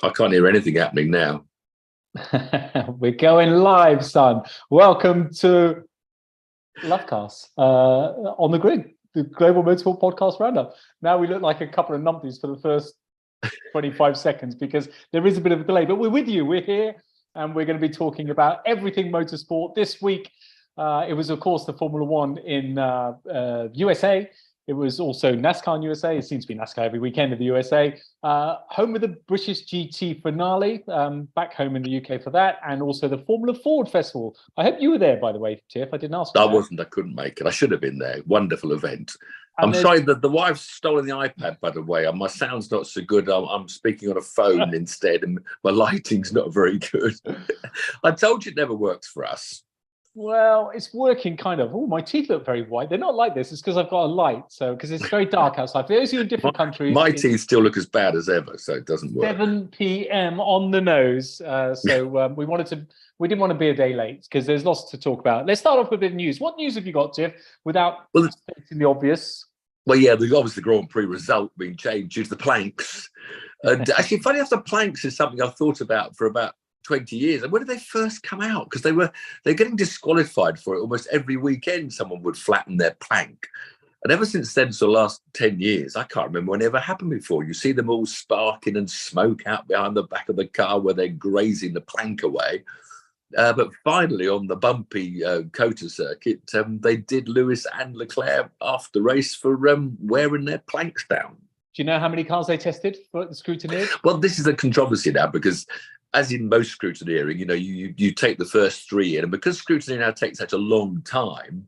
I can't hear anything happening now. We're going live, son. Welcome to Lovecast on the grid, the Global Motorsport Podcast Roundup. Now we look like a couple of numpties for the first 25 seconds because there is a bit of a delay, but we're with you. We're here and we're going to be talking about everything motorsport. This week, it was, of course, the Formula One in USA. It was also NASCAR in USA. It seems to be NASCAR every weekend in the USA. Home with the British GT finale, back home in the UK for that, and also the Formula Ford Festival. I hope you were there, by the way, Tiff. I didn't ask you. I wasn't. I couldn't make it. I should have been there. Wonderful event. I'm sorry that the wife's stolen the iPad, by the way. My sound's not so good. I'm speaking on a phone instead, and my lighting's not very good. I told you it never works for us. Well, it's working kind of. Oh, my teeth look very white. They're not like this. It's because I've got a light. So, because it's very dark outside. For those of you in different countries. My teeth still look as bad as ever, so it doesn't work. 7 p.m. on the nose. We didn't want to be a day late because there's lots to talk about. Let's start off with a bit of news. What news have you got, Tiff, without stating the obvious? Well, yeah, there's obviously the Grand Prix result being changed due to the planks. And actually, funny enough, the planks is something I've thought about for about 20 years. And when did they first come out? Because they're getting disqualified for it almost every weekend. Someone would flatten their plank, and ever since then, so the last 10 years, I can't remember when it ever happened before. You see them all sparking and smoke out behind the back of the car where they're grazing the plank away. But finally, on the bumpy COTA circuit, they did Lewis and Leclerc after the race for wearing their planks down. Do you know how many cars they tested for the scrutineer? Well, this is a controversy now because, as in most scrutineering, you take the first three in, and because scrutiny now takes such a long time,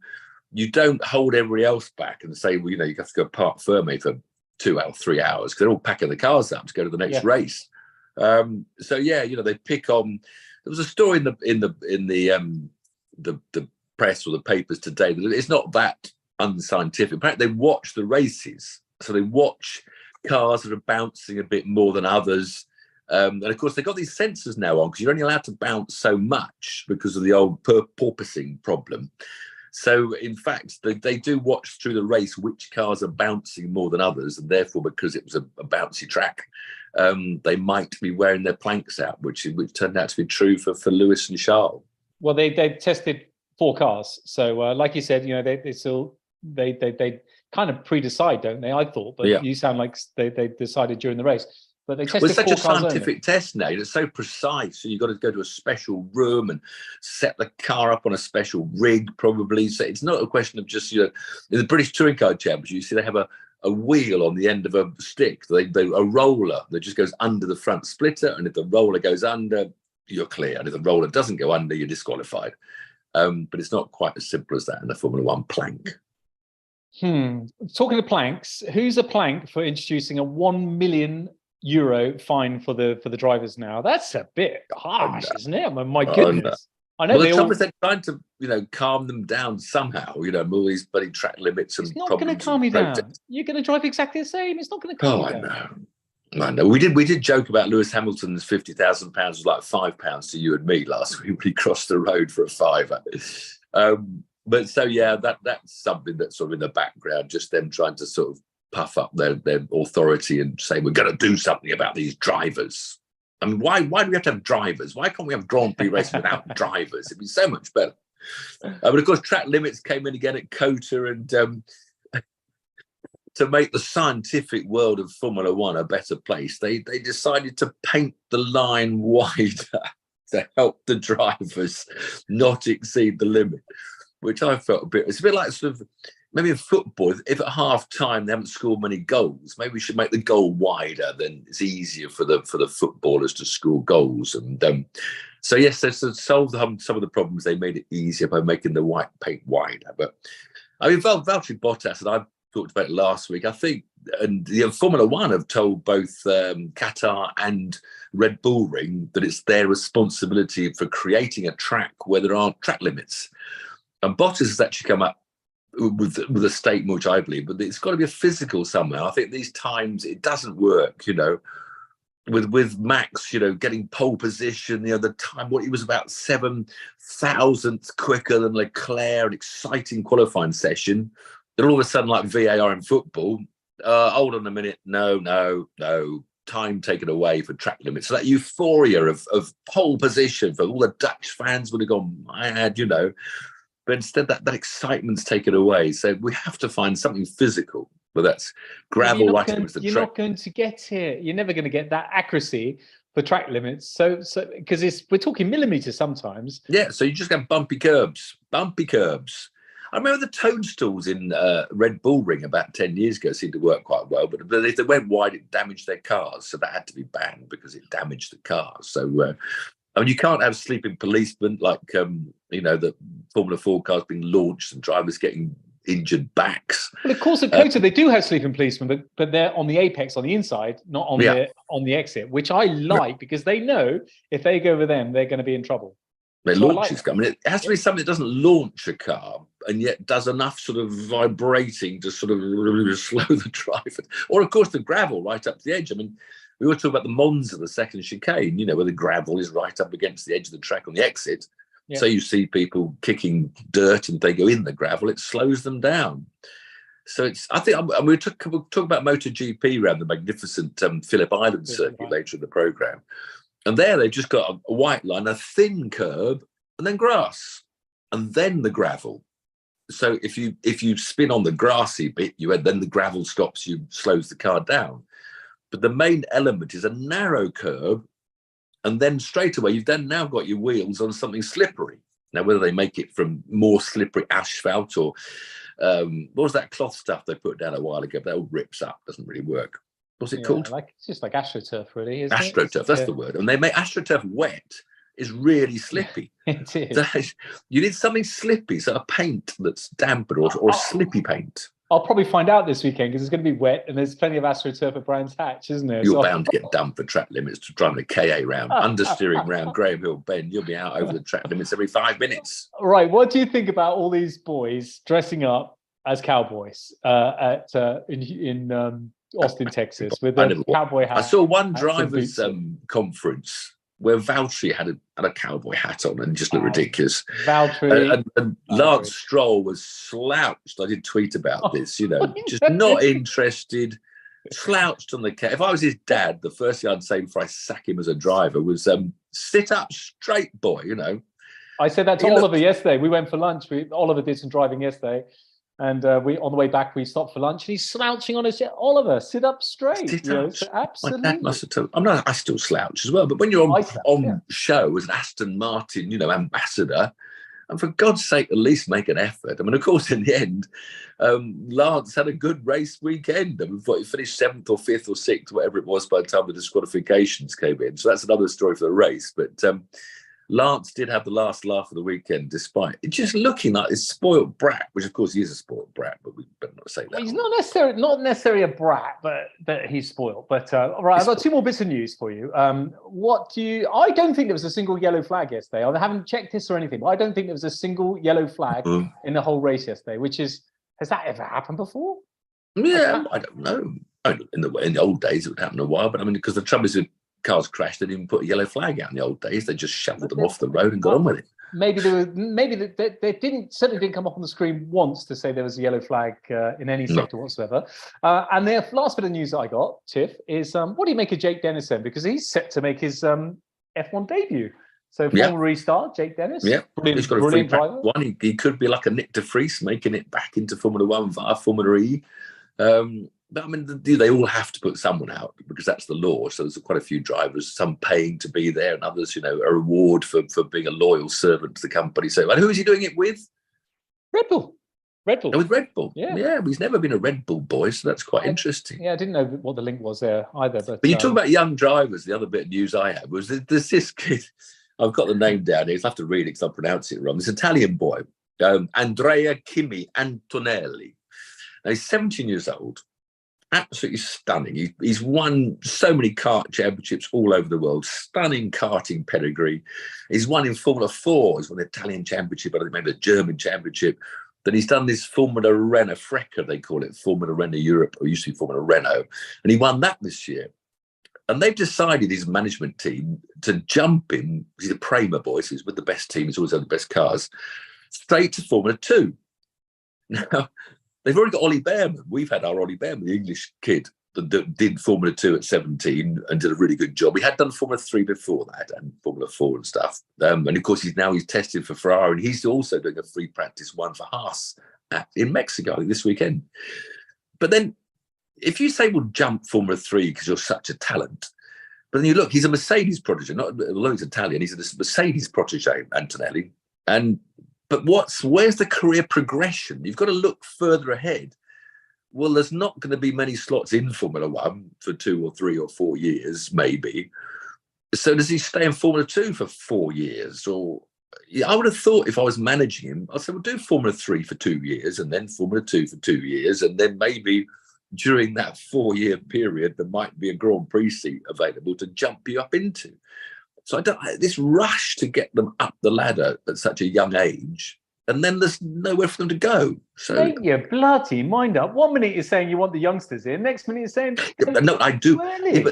you don't hold everybody else back and say, well, you have to go park Ferme for 2 or 3 hours because they're all packing the cars up to go to the next race. So yeah, they pick on. There was a story in the press or the papers today that it's not that unscientific. Apparently, they watch the races, so they watch cars that are bouncing a bit more than others. And of course, they've got these sensors now on because you're only allowed to bounce so much because of the old porpoising problem. So, in fact, they do watch through the race which cars are bouncing more than others. And therefore, because it was a bouncy track, they might be wearing their planks out, which turned out to be true for Lewis and Charles. Well, they tested 4 cars. So, like you said, they kind of pre-decide, don't they? I thought, but you sound like they decided during the race. But they tested it's such 4 a scientific test now. It's so precise. So you've got to go to a special room and set the car up on a special rig, probably. So it's not a question of just, in the British Touring Car Championship, you see they have a wheel on the end of a stick, a roller that just goes under the front splitter. And if the roller goes under, you're clear. And if the roller doesn't go under, you're disqualified. But it's not quite as simple as that in the Formula One plank. Talking of planks, who's a plank for introducing a €1 million fine for the drivers now? That's a bit harsh, isn't it? My goodness. I know. Well, they're trying to, calm them down somehow. All these bloody track limits and problems. It's not going to calm you down. You're going to drive exactly the same. It's not going to calm you down. I know. We did joke about Lewis Hamilton's £50,000 was like £5 to you and me last week when he crossed the road for a fiver. But so yeah, that's something that's sort of in the background, just them trying to sort of puff up their authority and say we're going to do something about these drivers. I mean, why do we have to have drivers? Why can't we have Grand Prix racing without drivers? It'd be so much better. But of course, track limits came in again at COTA, and to make the scientific world of Formula One a better place, they decided to paint the line wider to help the drivers not exceed the limit, which I felt it's a bit like sort of, maybe in football, if at half time they haven't scored many goals, maybe we should make the goal wider. Then it's easier for the footballers to score goals. And so yes, they solved some of the problems. They made it easier by making the white paint wider. But I mean, Valtteri Bottas, and I talked about it last week, I think, and the Formula One have told both Qatar and Red Bull Ring that it's their responsibility for creating a track where there aren't track limits. And Bottas has actually come up with a statement, which I believe, but it's got to be a physical somehow. I think these times it doesn't work, with Max, getting pole position, the time, what he was about 7,000th quicker than Leclerc, an exciting qualifying session. Then all of a sudden, like VAR in football, hold on a minute, no, time taken away for track limits. So that euphoria of pole position for all the Dutch fans would have gone mad, but instead that excitement's taken away. So we have to find something physical, whether that's gravel right against the track. You're not going to get here. You're never going to get that accuracy for track limits. So because we're talking millimeters sometimes. Yeah, so you just get bumpy curbs. I remember the toadstools in Red Bull Ring about 10 years ago seemed to work quite well, but if they went wide, it damaged their cars. So that had to be banned because it damaged the cars. So, you can't have sleeping policemen like, the Formula 4 cars being launched and drivers getting injured backs. Well, of course, at COTA, they do have sleeping policemen, but they're on the apex, on the inside, not on the exit, which I like because they know if they go over them, they're going to be in trouble. They launch this car. It has to be something that doesn't launch a car and yet does enough sort of vibrating to sort of slow the driver. Or, of course, the gravel right up to the edge. We were talking about the Monza, the second chicane, where the gravel is right up against the edge of the track on the exit. Yeah. So you see people kicking dirt and they go in the gravel, it slows them down. So we'll talk about MotoGP around the magnificent Phillip Island circuit later in the programme. And there they've just got a white line, a thin curb, and then grass, and then the gravel. So if you spin on the grassy bit, then the gravel stops you, slows the car down. But the main element is a narrow curb, and then straight away you've then now got your wheels on something slippery. Now, whether they make it from more slippery asphalt or what was that cloth stuff they put down a while ago? That all rips up, doesn't really work. What's it called? It's just like AstroTurf, really. Isn't AstroTurf, that's the word. And they make AstroTurf wet is really slippy. It is. You need something slippy, so a paint that's damper or slippy paint. I'll probably find out this weekend because it's going to be wet and there's plenty of AstroTurf at Brands Hatch, isn't there? You're bound to get done for track limits to driving a KA round, understeering round Graham Hill Bend. You'll be out over the track limits every 5 minutes. Right. What do you think about all these boys dressing up as cowboys in Austin, Texas, with a cowboy hat? I saw one driver's conference where Valtteri had a cowboy hat on and just looked ridiculous. Valtteri. And Lance Stroll was slouched. I did tweet about this, just not interested, slouched on the car. If I was his dad, the first thing I'd say before I sack him as a driver was sit up straight, boy, I said that to Oliver yesterday. We went for lunch. Oliver did some driving yesterday. And we on the way back, we stopped for lunch and he's slouching on his chair. Oliver, sit up straight. Sit up. So absolutely. My dad must have told. I still slouch as well. But when you're on show as an Aston Martin, ambassador, and for God's sake, at least make an effort. Of course, in the end, Lance had a good race weekend. He finished 7th or 5th or 6th, whatever it was, by the time the disqualifications came in. So that's another story for the race. But Lance did have the last laugh of the weekend, despite it just looking like this spoiled brat, which of course he is a spoiled brat, but we better not say that. Well, he's not necessarily a brat, but he's spoiled. But right, I've got 2 more bits of news for you. I don't think there was a single yellow flag yesterday. I haven't checked this or anything, but I don't think there was a single yellow flag in the whole race yesterday. Has that ever happened before? Yeah, I don't know. In the old days, it would happen a while, but because the trouble is, cars crashed, they didn't put a yellow flag out in the old days. They just shoveled them off the road and got on with it. Maybe they certainly didn't come up on the screen once to say there was a yellow flag in any sector whatsoever. And the last bit of news that I got, Tiff, is what do you make of Jake Dennis then? Because he's set to make his F1 debut. So former restart, Jake Dennis. Yeah, he's got a free driver. One. He could be like a Nick de Vries, making it back into Formula 1 via Formula E. But they all have to put someone out because that's the law. So there's quite a few drivers, some paying to be there, and others, a reward for being a loyal servant to the company. So, and who is he doing it with? Red Bull. Oh, with Red Bull. Yeah. He's never been a Red Bull boy, so that's quite interesting. Yeah, I didn't know what the link was there either. But you talk about young drivers. The other bit of news I had was there's this kid. I've got the name down here. I have to read it because I'll pronounce it wrong. This Italian boy, Andrea Kimi Antonelli. Now, he's 17 years old. Absolutely stunning. He's won so many kart championships all over the world. Stunning karting pedigree. He's won in Formula 4. He's won the Italian championship, I think maybe the German championship. Then he's done this Formula Renault Freca, they call it, Formula Renault Europe, or used to be Formula Renault. And he won that this year. And they've decided, his management team, to jump him. He's a Prema boy, so he's with the best team. He's always had the best cars. Straight to Formula 2. Now, they've already got Ollie Behrman. We've had our Ollie Behrman, the English kid that did Formula 2 at 17 and did a really good job. He had done Formula 3 before that and Formula 4 and stuff. And of course, he's tested for Ferrari, and he's also doing a free practice one for Haas in Mexico, I think, this weekend. But then, if you say, well, jump Formula 3 because you're such a talent, but then you look, he's a Mercedes protege, although he's Italian, he's a Mercedes protege, Antonelli. But where's the career progression? You've got to look further ahead. Well, there's not going to be many slots in Formula 1 for 2 or 3 or 4 years, maybe. So does he stay in Formula 2 for 4 years? Or I would have thought, if I was managing him, I'd say, well, do Formula 3 for 2 years and then Formula 2 for 2 years, and then maybe during that 4-year period, there might be a Grand Prix seat available to jump you up into. So this rush to get them up the ladder at such a young age, and then there's nowhere for them to go. So make your bloody mind up. 1 minute you're saying you want the youngsters in, next minute you're saying no, I do. Yeah,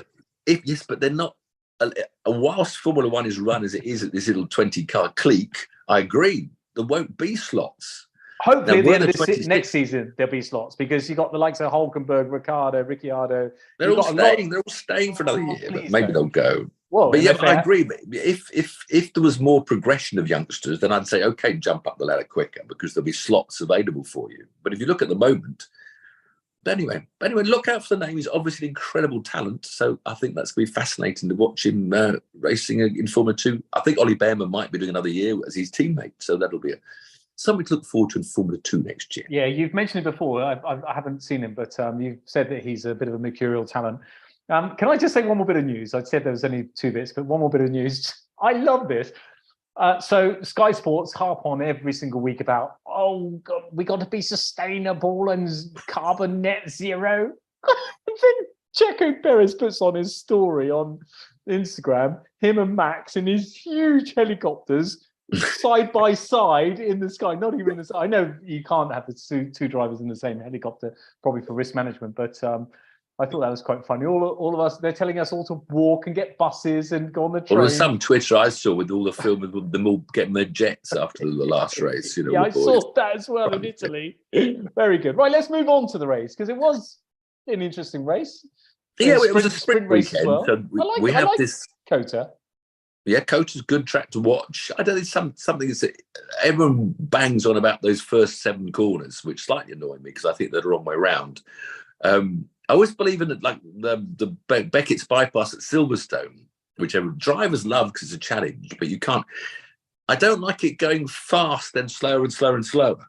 but they're not. Whilst Formula 1 is run as it is at this little 20-car clique, I agree, there won't be slots. Hopefully, at the end of this next season, there'll be slots, because you've got the likes of Hulkenberg, Ricciardo. They're all staying for another year, but maybe they'll go. Well, but yeah, I agree. If there was more progression of youngsters, then I'd say, okay, jump up the ladder quicker, because there'll be slots available for you. But if you look at the moment, anyway, look out for the name. He's obviously an incredible talent, so I think that's going to be fascinating to watch him racing in Formula 2. I think Ollie Behrman might be doing another year as his teammate, so that'll be something to look forward to in Formula 2 next year. Yeah, you've mentioned it before. I haven't seen him, but you've said that he's a bit of a mercurial talent. Can I just say one more bit of news? I said there was only 2 bits, but one more bit of news. I love this. So Sky Sports harp on every single week about, oh, God, we got to be sustainable and carbon net zero. And then Checo Perez puts on his story on Instagram, him and Max in his huge helicopters, side by side in the sky. Not even the. I know you can't have the two drivers in the same helicopter, probably for risk management, but I thought that was quite funny. All of us, they're telling us all to walk and get buses and go on the train. Well, there was some Twitter I saw with all the film of them all getting their jets after the last race. You know, yeah, I saw that as well in Italy. Very good. Right, let's move on to the race, because it was an interesting race. Yeah, it was a sprint race weekend. as well. So we have this. COTA. Yeah, COTA's a good track to watch. I don't think something that everyone bangs on about those first 7 corners, which slightly annoy me because I think they're the wrong way around. I always believe in it, like the Beckett's bypass at Silverstone, which drivers love because it's a challenge, but you can't. I don't like it going fast, then slower and slower and slower,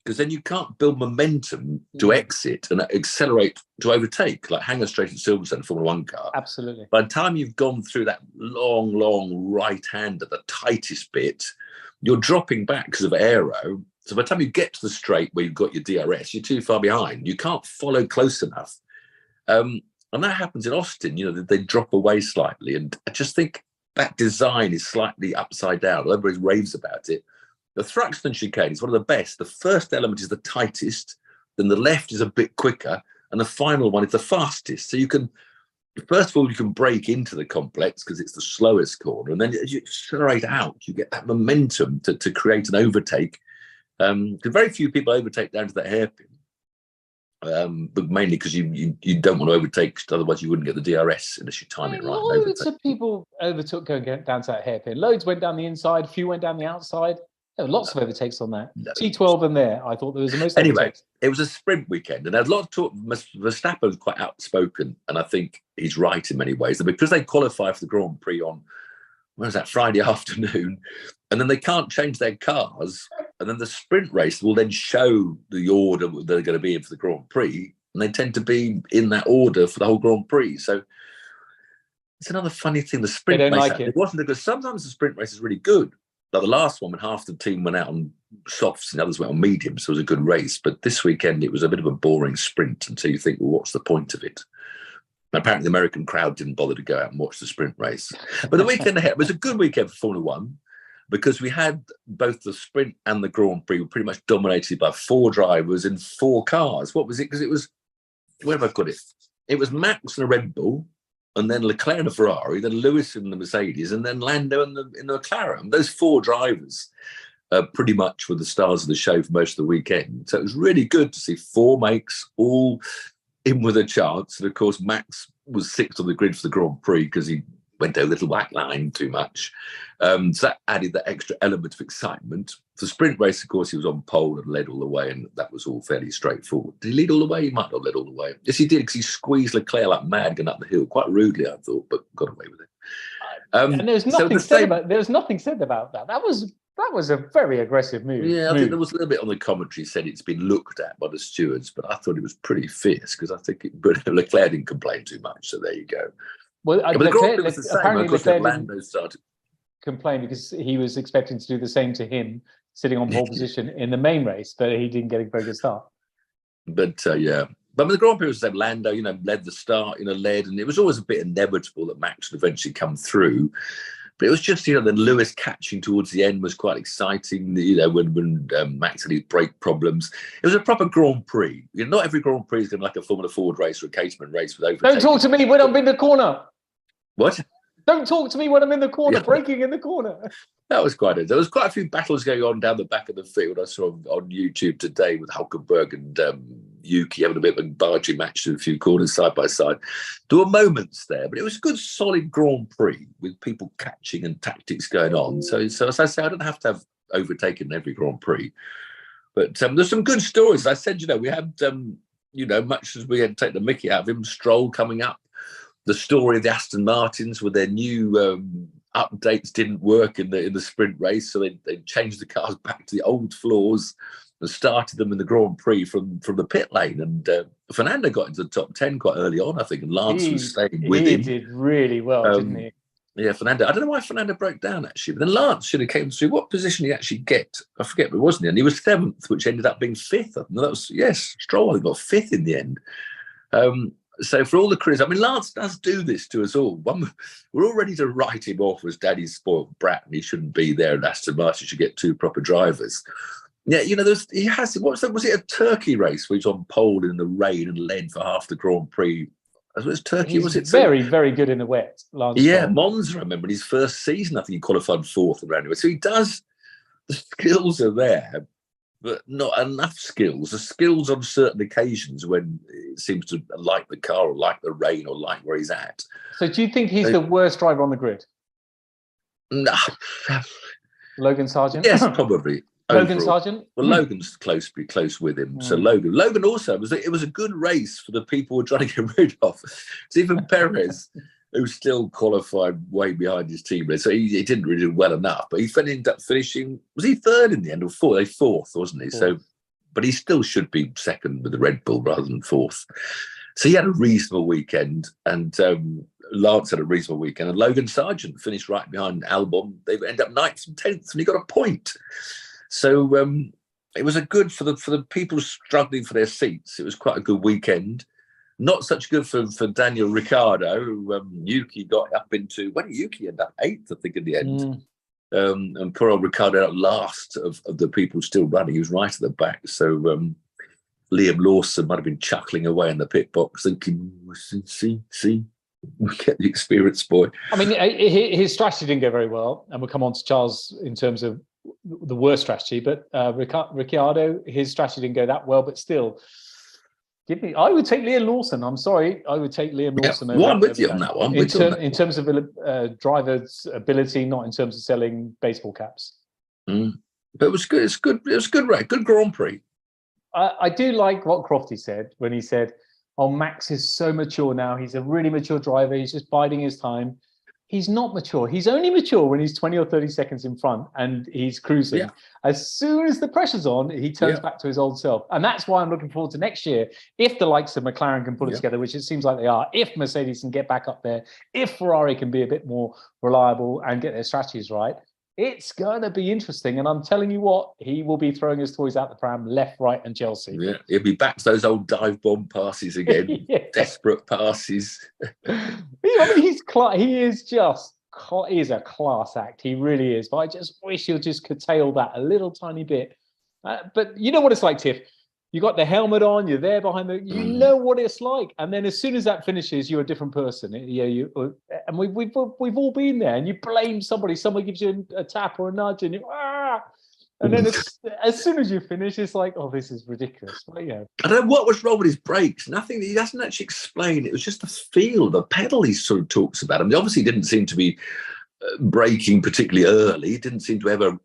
because then you can't build momentum to exit and accelerate to overtake, like Hanger Straight at Silverstone, Formula 1 car. Absolutely. By the time you've gone through that long right hand at the tightest bit, you're dropping back because of aero. So by the time you get to the straight where you've got your DRS, you're too far behind. You can't follow close enough. And that happens in Austin. You know, they drop away slightly. And I just think that design is slightly upside down. Everybody raves about it. The Thruxton chicane is one of the best. The first element is the tightest, then the left is a bit quicker, and the final one is the fastest. So you can, first of all, you can break into the complex because it's the slowest corner, and then as you accelerate out, you get that momentum to create an overtake. Very few people overtake down to that hairpin, but mainly because you don't want to overtake, otherwise you wouldn't get the DRS unless you time it right. Loads of people overtook going down to that hairpin. Loads went down the inside, few went down the outside. There were lots of overtakes on that. T12 in there. I thought there was the most overtakes. It was a sprint weekend, and there's a lot of talk. Verstappen was quite outspoken, and I think he's right in many ways. Because they qualify for the Grand Prix on, when was that, Friday afternoon, and then they can't change their cars, and then the sprint race will then show the order they're going to be in for the Grand Prix, and they tend to be in that order for the whole Grand Prix. So it's another funny thing. The sprint race, like it wasn't because sometimes the sprint race is really good. Like the last one, when half the team went out on softs and others went on mediums, so it was a good race. But this weekend, it was a bit of a boring sprint until you think, well, what's the point of it? And apparently, the American crowd didn't bother to go out and watch the sprint race. But the weekend ahead was a good weekend for Formula 1 because we had both the sprint and the Grand Prix were pretty much dominated by 4 drivers in 4 cars. What was it? Because it was, where have I got it? It was Max and a Red Bull. and then Leclerc in the Ferrari, then Lewis in the Mercedes, and then Lando in the McLaren. Those 4 drivers pretty much were the stars of the show for most of the weekend. So it was really good to see 4 makes all in with a chance. And of course, Max was 6th on the grid for the Grand Prix because he went a little back line too much. So that added that extra element of excitement. For the sprint race, of course, he was on pole and led all the way, and that was all fairly straightforward. Did he lead all the way? He might not have led all the way. Yes, he did, because he squeezed Leclerc like mad going up the hill, quite rudely, I thought, but got away with it. And there's nothing said about that. That was a very aggressive move. Yeah, I think there was a little bit on the commentary said it's been looked at by the stewards, but I thought it was pretty fierce, because I think but Leclerc didn't complain too much, so there you go. Well, yeah, but apparently Leclerc Lando started complain because he was expecting to do the same to him, sitting on pole position in the main race, but he didn't get a very good start. But yeah, but the Grand Prix was said Lando, led the start, led, and it was always a bit inevitable that Max would eventually come through. But it was just, then Lewis catching towards the end was quite exciting. When Max had his brake problems, it was a proper Grand Prix. Not every Grand Prix is going to like a Formula Ford race or a Caterham race with overtaking. Don't talk to me when I'm in the corner. What? Don't talk to me when I'm in the corner, braking in the corner. That was quite it. There was quite a few battles going on down the back of the field. I saw on YouTube today with Hulkenberg and Yuki having a bit of a barging match in a few corners side by side. There were moments there, but it was a good, solid Grand Prix with people catching and tactics going on. So as I say, I don't have to have overtaken every Grand Prix. But there's some good stories. I said, we had, much as we had to take the mickey out of him, Stroll coming up. The story of the Aston Martins with their new updates didn't work in the sprint race, so they changed the cars back to the old floors and started them in the Grand Prix from the pit lane. And Fernando got into the top 10 quite early on, I think, and Lance was staying with him. He did really well, didn't he? Yeah, Fernando. I don't know why Fernando broke down, actually, but then Lance should have came through. What position did he actually get? I forget, but wasn't he? And he was 7th, which ended up being 5th. No, that was, Stroll, I think, got 5th in the end. So for all the criticism, Lance does do this to us all. We're all ready to write him off as daddy's spoiled brat and he shouldn't be there, and Aston Martin should get 2 proper drivers. Yeah, he has, was it a Turkey race where he's on pole in the rain and led for half the Grand Prix? As well as Turkey, was it? Very, very good in the wet, Lance. Yeah, Monza, I remember, in his first season, I think he qualified 4th around it. So he does, the skills are there, but not enough skills. The skills on certain occasions when it seems to like the car or like the rain or like where he's at. So do you think he's the worst driver on the grid? No. Logan Sargent? Yes, probably. Logan Sargent? Well, Logan's close with him. So Logan also, it was a good race for the people who were trying to get rid of. Even Perez, who still qualified way behind his team. So he didn't really do well enough, but he ended up finishing, was he 3rd in the end or 4th? 4th, wasn't he? 4th. So, but he still should be 2nd with the Red Bull rather than 4th. So he had a reasonable weekend, and Lance had a reasonable weekend, and Logan Sargent finished right behind Albon. They ended up 9th and 10th, and he got a point. So it was a good for the people struggling for their seats. It was quite a good weekend. Not such good for Daniel Ricciardo, who Yuki got up into. When did Yuki end up? 8th, I think, in the end. And poor old Ricciardo out last of the people still running. He was right at the back. So Liam Lawson might have been chuckling away in the pit box, thinking, see, we get the experienced boy. His strategy didn't go very well, and we'll come on to Charles in terms of the worst strategy. But Ricciardo, his strategy didn't go that well, but still. I would take Liam Lawson. I'm sorry, I would take Liam Lawson. Well, I'm with you on that one. In terms of driver's ability, not in terms of selling baseball caps. But it was good. It's good. It was good race. Good Grand Prix. I do like what Crofty said when he said, "Oh, Max is so mature now. He's a really mature driver. He's just biding his time." He's not mature. He's only mature when he's 20 or 30 seconds in front and he's cruising. Yeah. As soon as the pressure's on, he turns back to his old self. And that's why I'm looking forward to next year. If the likes of McLaren can put it together, which it seems like they are, if Mercedes can get back up there, if Ferrari can be a bit more reliable and get their strategies right, it's going to be interesting. And I'm telling you what, he will be throwing his toys out the pram left, right, and Chelsea. Yeah, he'll be back to those old dive bomb passes again. Desperate passes. He is a class act. He really is. But I just wish he'll just curtail that a little tiny bit. But you know what it's like, Tiff. you got the helmet on, you're there behind you know what it's like. And then as soon as that finishes, you're a different person. And we've all been there, and you blame somebody, someone gives you a tap or a nudge, and and then as soon as you finish, it's like, oh, this is ridiculous. But, yeah. I don't know what was wrong with his brakes. Nothing. He doesn't actually explain. It was just the feel, the pedal he sort of talks about. I mean, obviously he didn't seem to be braking particularly early. He didn't seem to ever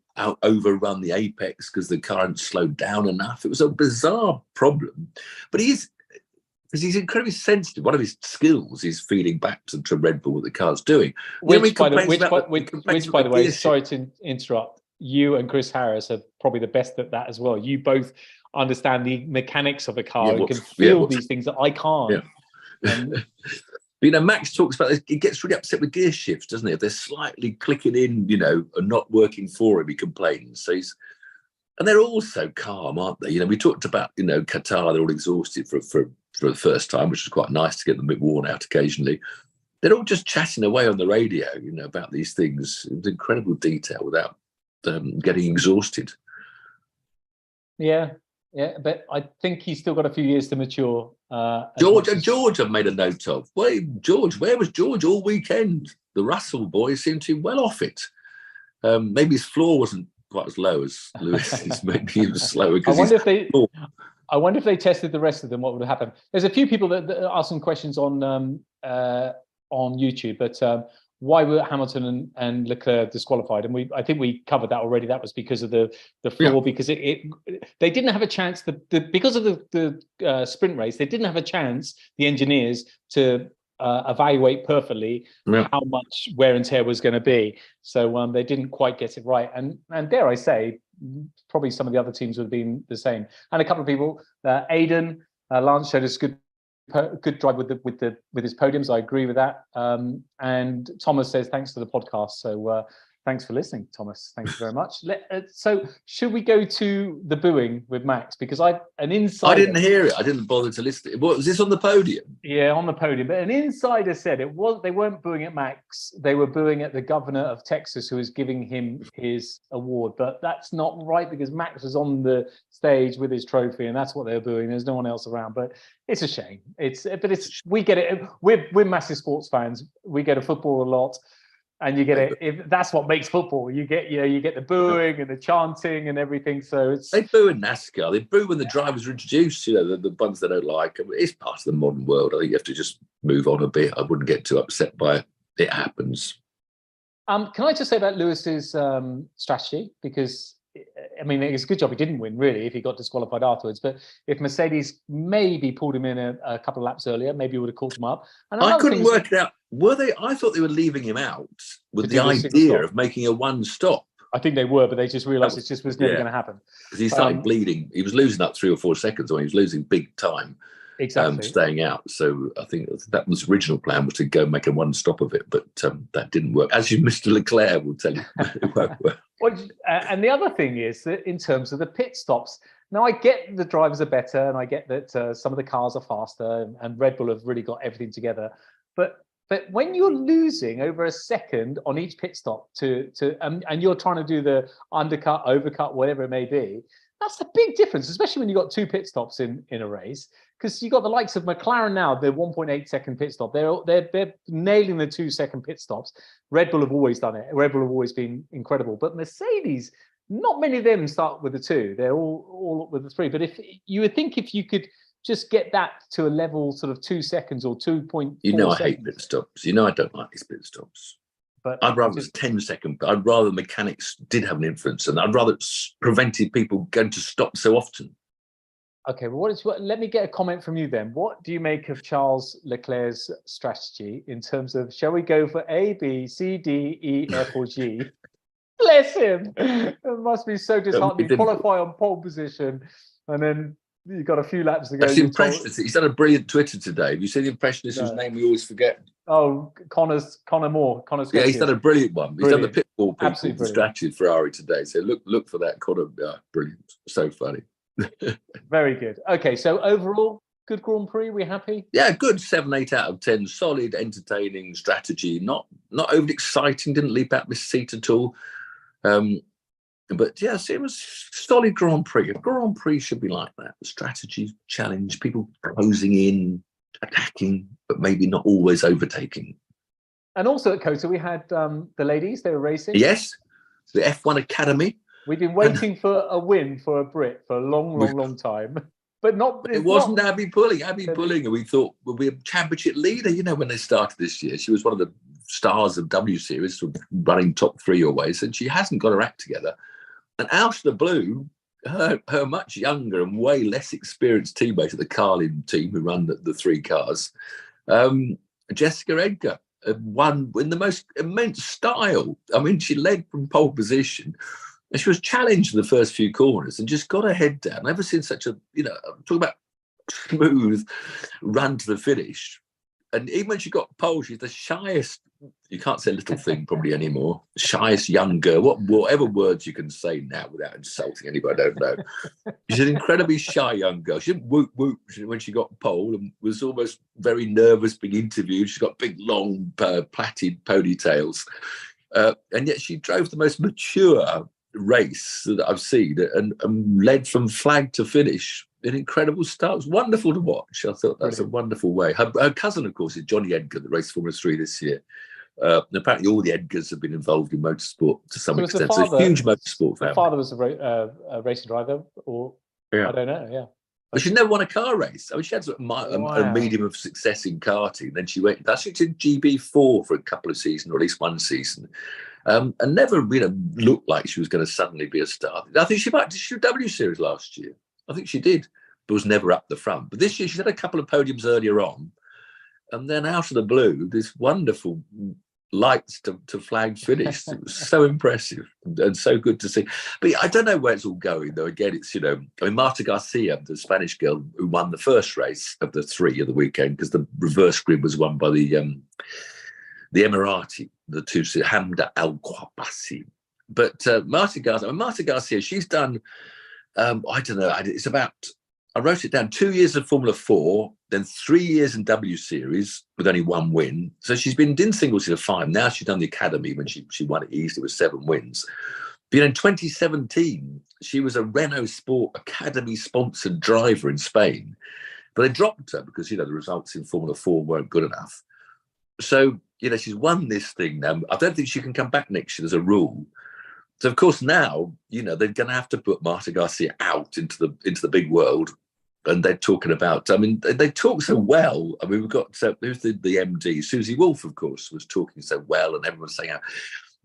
overrun the apex because the car hadn't slowed down enough. It was a bizarre problem. But because he's incredibly sensitive. One of his skills is feeding back to Red Bull what the car's doing. Which, by the way, sorry to interrupt, you and Chris Harris are probably the best at that as well. You both understand the mechanics of a car and can feel these things that I can't. Yeah. Max talks about this. He gets really upset with gear shifts, doesn't he? If they're slightly clicking in, and not working for him, he complains. So and they're all so calm, aren't they? We talked about, Qatar, they're all exhausted for the first time, which is quite nice to get them a bit worn out occasionally. They're all just chatting away on the radio, about these things with incredible detail without getting exhausted. Yeah, but I think he's still got a few years to mature. George, I've made a note of. George, where was George all weekend? The Russell boys seemed to be well off it. Maybe his floor wasn't quite as low as Lewis's. Maybe he was slower. I wonder if they tested the rest of them, what would happen. There's a few people that asked some questions on YouTube, but why were Hamilton and Leclerc disqualified? And I think we covered that already. That was because of the floor, because they didn't have a chance. Because of the sprint race, they didn't have a chance, the engineers, to evaluate perfectly how much wear and tear was going to be. So they didn't quite get it right. And dare I say, probably some of the other teams would have been the same. And a couple of people, Aiden, Lance showed us good drive with his podiums. I agree with that. And Thomas says thanks for the podcast. So thanks for listening, Thomas. Thank you very much. So should we go to the booing with Max? Because I didn't hear it. I didn't bother to listen. Was this on the podium? Yeah, on the podium. But an insider said they weren't booing at Max. They were booing at the governor of Texas, who was giving him his award. But that's not right, because Max was on the stage with his trophy, and that's what they were booing. There's no one else around. But it's a shame. We get it. We're massive sports fans. We go to football a lot. And you get it. If that's what makes football, you get the booing and the chanting and everything. So they boo in NASCAR. They boo when the drivers are introduced. The ones they don't like. I mean, it's part of the modern world. I think you have to just move on a bit. I wouldn't get too upset by it. It happens. Can I just say about Lewis's strategy? Because I mean, it's a good job he didn't win, really, if he got disqualified afterwards. But if Mercedes maybe pulled him in a couple of laps earlier, maybe he would have called him up. And I couldn't work it out. Were they? I thought they were leaving him out with the idea of making a one stop. I think they were, but they just realised it just was never going to happen. Because he started bleeding. He was losing up 3 or 4 seconds, or he was losing big time. Exactly. Staying out. So I think that was the original plan, was to go make a one stop of it, but that didn't work. As Mr. Leclerc will tell you, it won't work. And the other thing is that in terms of the pit stops, now I get the drivers are better, and I get that some of the cars are faster, and Red Bull have really got everything together. But when you're losing over a second on each pit stop and you're trying to do the undercut, overcut, whatever it may be, that's a big difference, especially when you've got 2 pit stops in a race. Because you've got the likes of McLaren now, their 1.8 second pit stop. They're nailing the 2 second pit stops. Red Bull have always done it. Red Bull have always been incredible. But Mercedes, not many of them start with the 2. They're all with the 3. But if you would think if you could just get that to a level sort of 2 seconds or 2.4 I hate pit stops. I don't like these pit stops. But I'd rather it was 10 seconds. I'd rather mechanics did have an influence, and I'd rather it prevented people going to stop so often. Okay, well, let me get a comment from you then. What do you make of Charles Leclerc's strategy in terms of, shall we go for A, B, C, D, E, F, or G? Bless him. It must be so disheartening. You qualify on pole position, and then you've got a few laps to go. That's the impressionist. He's done a brilliant Twitter today. Have you seen the impressionist whose name we always forget? Oh, Connor Moore. Yeah, he's done a brilliant one. He's done the pitbull people strategy at Ferrari today. So look for that. Connor, brilliant. So funny. Very good. Okay, so overall, good Grand Prix. We happy? Yeah, good. 7, 8 out of 10. Solid, entertaining strategy. Not overly exciting. Didn't leap out my seat at all. But yes, it was solid Grand Prix. A Grand Prix should be like that. Strategy, challenge, people closing in, attacking, but maybe not always overtaking. And also at COTA, we had the ladies, they were racing. Yes, the F1 Academy. We've been waiting for a win for a Brit for a long time. But it wasn't Abby Pulling. Abby Pulling, and we thought would be a championship leader. You know, when they started this year, she was one of the stars of W Series, running top 3 always, and she hasn't got her act together. And out of the blue, her much younger and way less experienced teammate at the Carlin team, who run the 3 cars, Jessica Edgar, won in the most immense style. I mean, she led from pole position. And she was challenged in the first few corners and just got her head down. I've never seen such a, talk about smooth run to the finish. And even when she got pole, she's the shyest, you can't say little thing probably anymore, shyest young girl, whatever words you can say now without insulting anybody, I don't know. She's an incredibly shy young girl. She didn't whoop when she got pole and was almost very nervous being interviewed. She's got big, long, plaited ponytails. And yet she drove the most mature race that I've seen and led from flag to finish in incredible style. It was wonderful to watch. I thought that's a wonderful way. Her cousin, of course, is Johnny Edgar that raced Formula 3 this year. And apparently all the Edgars have been involved in motorsport to some extent. It's a huge motorsport family. Her father was a racing driver, or I don't know, But she never won a car race. I mean, she had sort of a medium of success in karting. Then she went, I think she did GB4 for a couple of seasons, or at least one season. And never, looked like she was going to suddenly be a star. I think she did W Series last year. I think she did, but was never up the front. But this year, she's had a couple of podiums earlier on. And then out of the blue, this wonderful lights to flag finish. It was so impressive and so good to see. But I don't know where it's all going, though. Again, it's, Marta Garcia, the Spanish girl who won the first race of the 3 of the weekend, because the reverse grid was won by the Emirati, the 2 Hamda Al Quabasi. But Marta Garcia, she's done, I don't know, it's about, I wrote it down, 2 years of Formula 4, then 3 years in W Series with only 1 win. So she's been in singles series 5. Now she's done the Academy when she won it easily with 7 wins. But in 2017, she was a Renault Sport Academy-sponsored driver in Spain. But they dropped her because, the results in Formula 4 weren't good enough. So, she's won this thing now. I don't think she can come back next year as a rule. So, of course, now, they're going to have to put Marta Garcia out into the big world. And they're talking about, they talk so well. We've got, who's the MD? Susie Wolf, of course, was talking so well. And everyone's saying,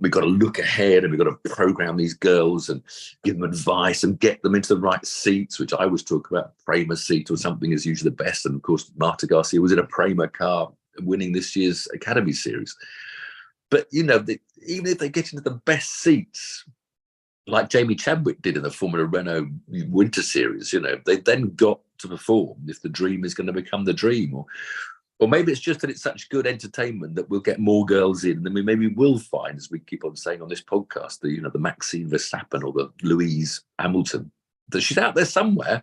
we've got to look ahead and we've got to program these girls and give them advice and get them into the right seats, which I always talk about. Prema seat or something is usually the best. And, of course, Marta Garcia was in a Prema car winning this year's Academy Series. But, even if they get into the best seats, like Jamie Chadwick did in the Formula Renault Winter Series, they then got to perform if the dream is going to become the dream. Or maybe it's just that it's such good entertainment that we'll get more girls in, and then we maybe will find, as we keep on saying on this podcast, the Maxine Verstappen or the Louise Hamilton, that she's out there somewhere.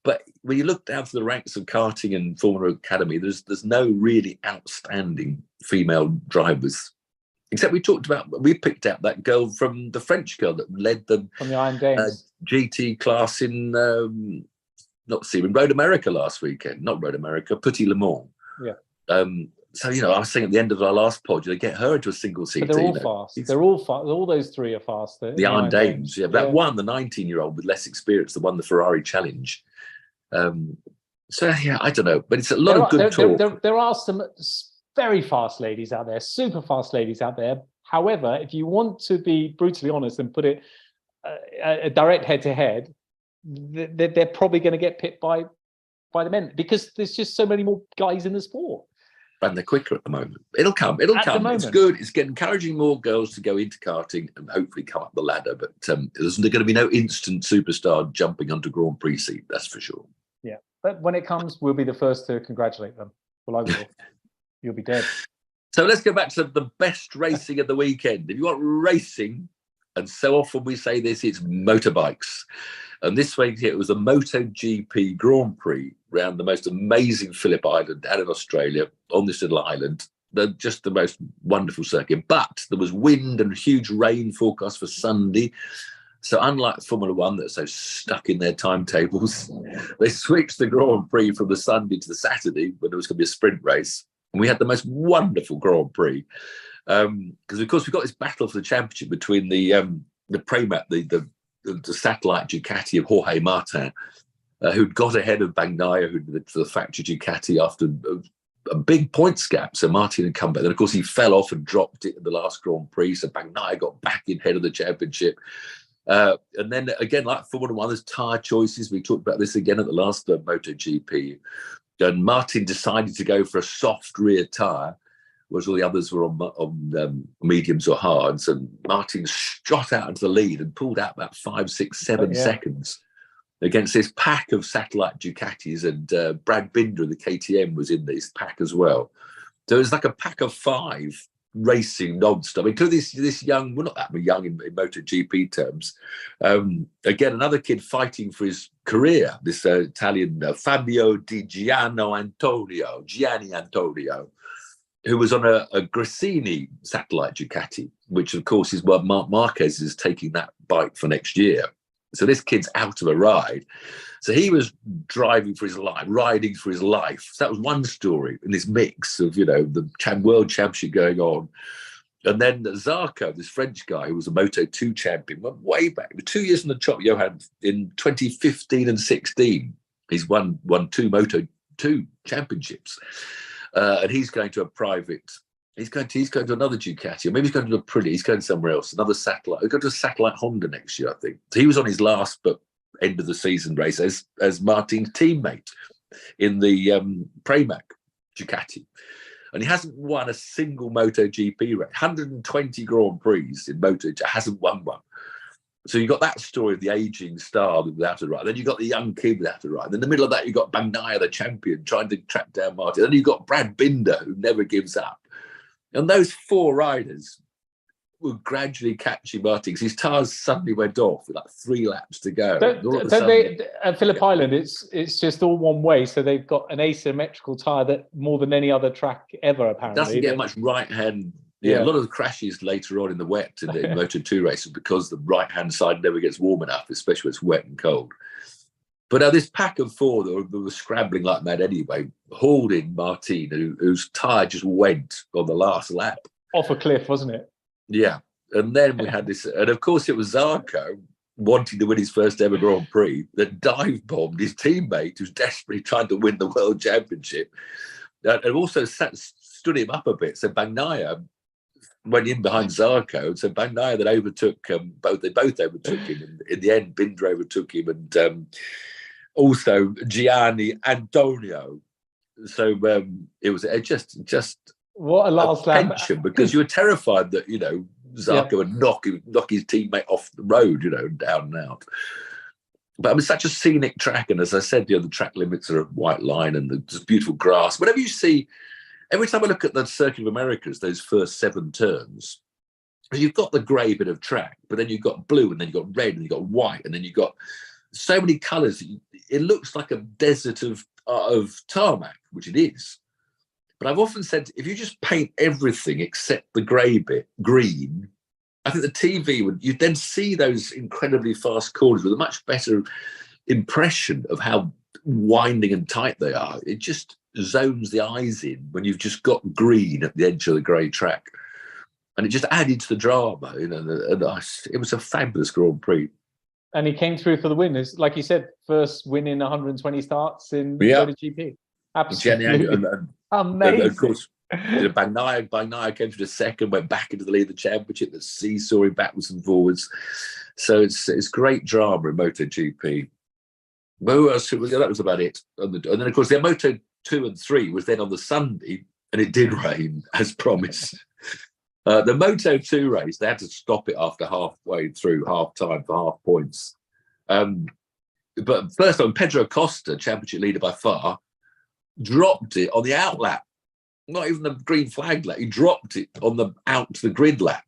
But when you look down to the ranks of karting and Formula Academy, there's no really outstanding female drivers. Except we picked out that girl from the French girl that led the Iron Dames GT class in Road America last weekend. Not Road America, Petit Le Mans. Yeah. So, I was saying at the end of our last pod, get her into a single seat. But they're all fast. They're all fast. All those 3 are fast. The Iron Dames. Yeah. That one, the 19-year-old with less experience, the one the Ferrari Challenge. I don't know. But it's a lot of good talk. There are some very fast ladies out there, super fast ladies out there. However, if you want to be brutally honest and put it a direct head-to-head, they're probably going to get pipped by the men because there's just so many more guys in the sport. And they're quicker at the moment. It'll come. It's good. It's encouraging more girls to go into karting and hopefully come up the ladder. But there's going to be no instant superstar jumping onto Grand Prix seat, that's for sure. Yeah. But when it comes, we'll be the first to congratulate them. Well, I will. You'll be dead. So let's go back to the best racing of the weekend. If you want racing, and so often we say this, it's motorbikes. And this week it was the MotoGP Grand Prix around the most amazing Phillip Island down in Australia on this little island. Just the most wonderful circuit. But there was wind and huge rain forecast for Sunday. So unlike Formula One, that's so stuck in their timetables, they switched the Grand Prix from the Sunday to the Saturday when there was going to be a sprint race. And we had the most wonderful Grand Prix. Because, of course, we've got this battle for the championship between the Pramac, the satellite Ducati of Jorge Martin, who'd got ahead of Bagnaia, who did the factory Ducati after a big points gap. So Martin had come back. Then, of course, he fell off and dropped it in the last Grand Prix. So Bagnaia got back in head of the championship. And then again, like Formula One, there's tyre choices. We talked about this again at the last MotoGP. And Martin decided to go for a soft rear tyre, whereas all the others were on mediums or hards. And Martin shot out into the lead and pulled out about 5, 6, 7 seconds against this pack of satellite Ducatis. And Brad Binder of the KTM was in this pack as well. So it was like a pack of 5 racing non-stop, including this young, well, not that young in MotoGP terms. Again, another kid fighting for his career, this Italian Fabio Gianni Antonio, who was on a Gresini satellite Ducati, which of course is what Marc Marquez is taking that bike for next year. So this kid's out of a ride. So he was driving for his life, riding for his life. So that was one story in this mix of, the World Championship going on. And then Zarco, this French guy who was a Moto2 champion, went way back, 2 years on the top, Johan, in 2015 and 16. He's won 2 Moto2 championships. And he's going to a private, he's going to another Ducati, or maybe he's going to Aprilia, he's going somewhere else, another satellite. He's going to a satellite Honda next year, I think. So he was on his last but end of the season race as Martin's teammate in the Pramac Ducati. And he hasn't won a single MotoGP race. 120 Grand Prix in Moto, hasn't won one. So you've got that story of the aging star without a ride. Then you've got the young kid without a ride. Then in the middle of that, you've got Bagnaia, the champion, trying to track down Martin. Then you've got Brad Binder, who never gives up. And those 4 riders were gradually catching Martin because his tyres suddenly went off with like 3 laps to go. At Phillip Island, it's just all one way, so they've got an asymmetrical tyre that more than any other track ever, apparently. Doesn't get much right-hand. Yeah, a lot of the crashes later on in the wet in the Moto2 races because the right-hand side never gets warm enough, especially when it's wet and cold. But now this pack of 4 that were scrambling like mad anyway, hauled in Martin, whose tyre just went on the last lap. Off a cliff, wasn't it? Yeah. And then we had this, and of course it was Zarco wanting to win his first ever Grand Prix that dive-bombed his teammate who's desperately trying to win the World Championship. And also stood him up a bit. So Bagnaia went in behind Zarco. So Bagnaia that overtook they both overtook him. In the end, Binder overtook him, and also Gianni Antonio. So it was just what a last lap, because you were terrified that Zarco would knock his teammate off the road, down and out. But I mean, such a scenic track, and as I said, the track limits are a white line, and there's beautiful grass. Whenever you see. Every time I look at the Circuit of Americas, those first 7 turns, you've got the grey bit of track, but then you've got blue, and then you've got red, and you've got white, and then you've got so many colours. It looks like a desert of tarmac, which it is. But I've often said, if you just paint everything except the grey bit green, I think the TV you'd then see those incredibly fast corners with a much better impression of how winding and tight they are. It just zones the eyes in when you've just got green at the edge of the grey track, and it just added to the drama. It was a fabulous Grand Prix, and he came through for the win. It's like you said, first win in 120 starts in MotoGP. Absolutely amazing. And of course, Bagnaia came through the second, went back into the lead of the championship. The seesawing backwards and forwards. So it's great drama in MotoGP. That was about it. And then, of course, the Moto2 and 3 was then on the Sunday, and it did rain, as promised. The Moto2 race, they had to stop it after halfway through, half time for half points. But first on, Pedro Costa, championship leader by far, dropped it on the out lap. Not even the green flag lap. He dropped it on the out to the grid lap.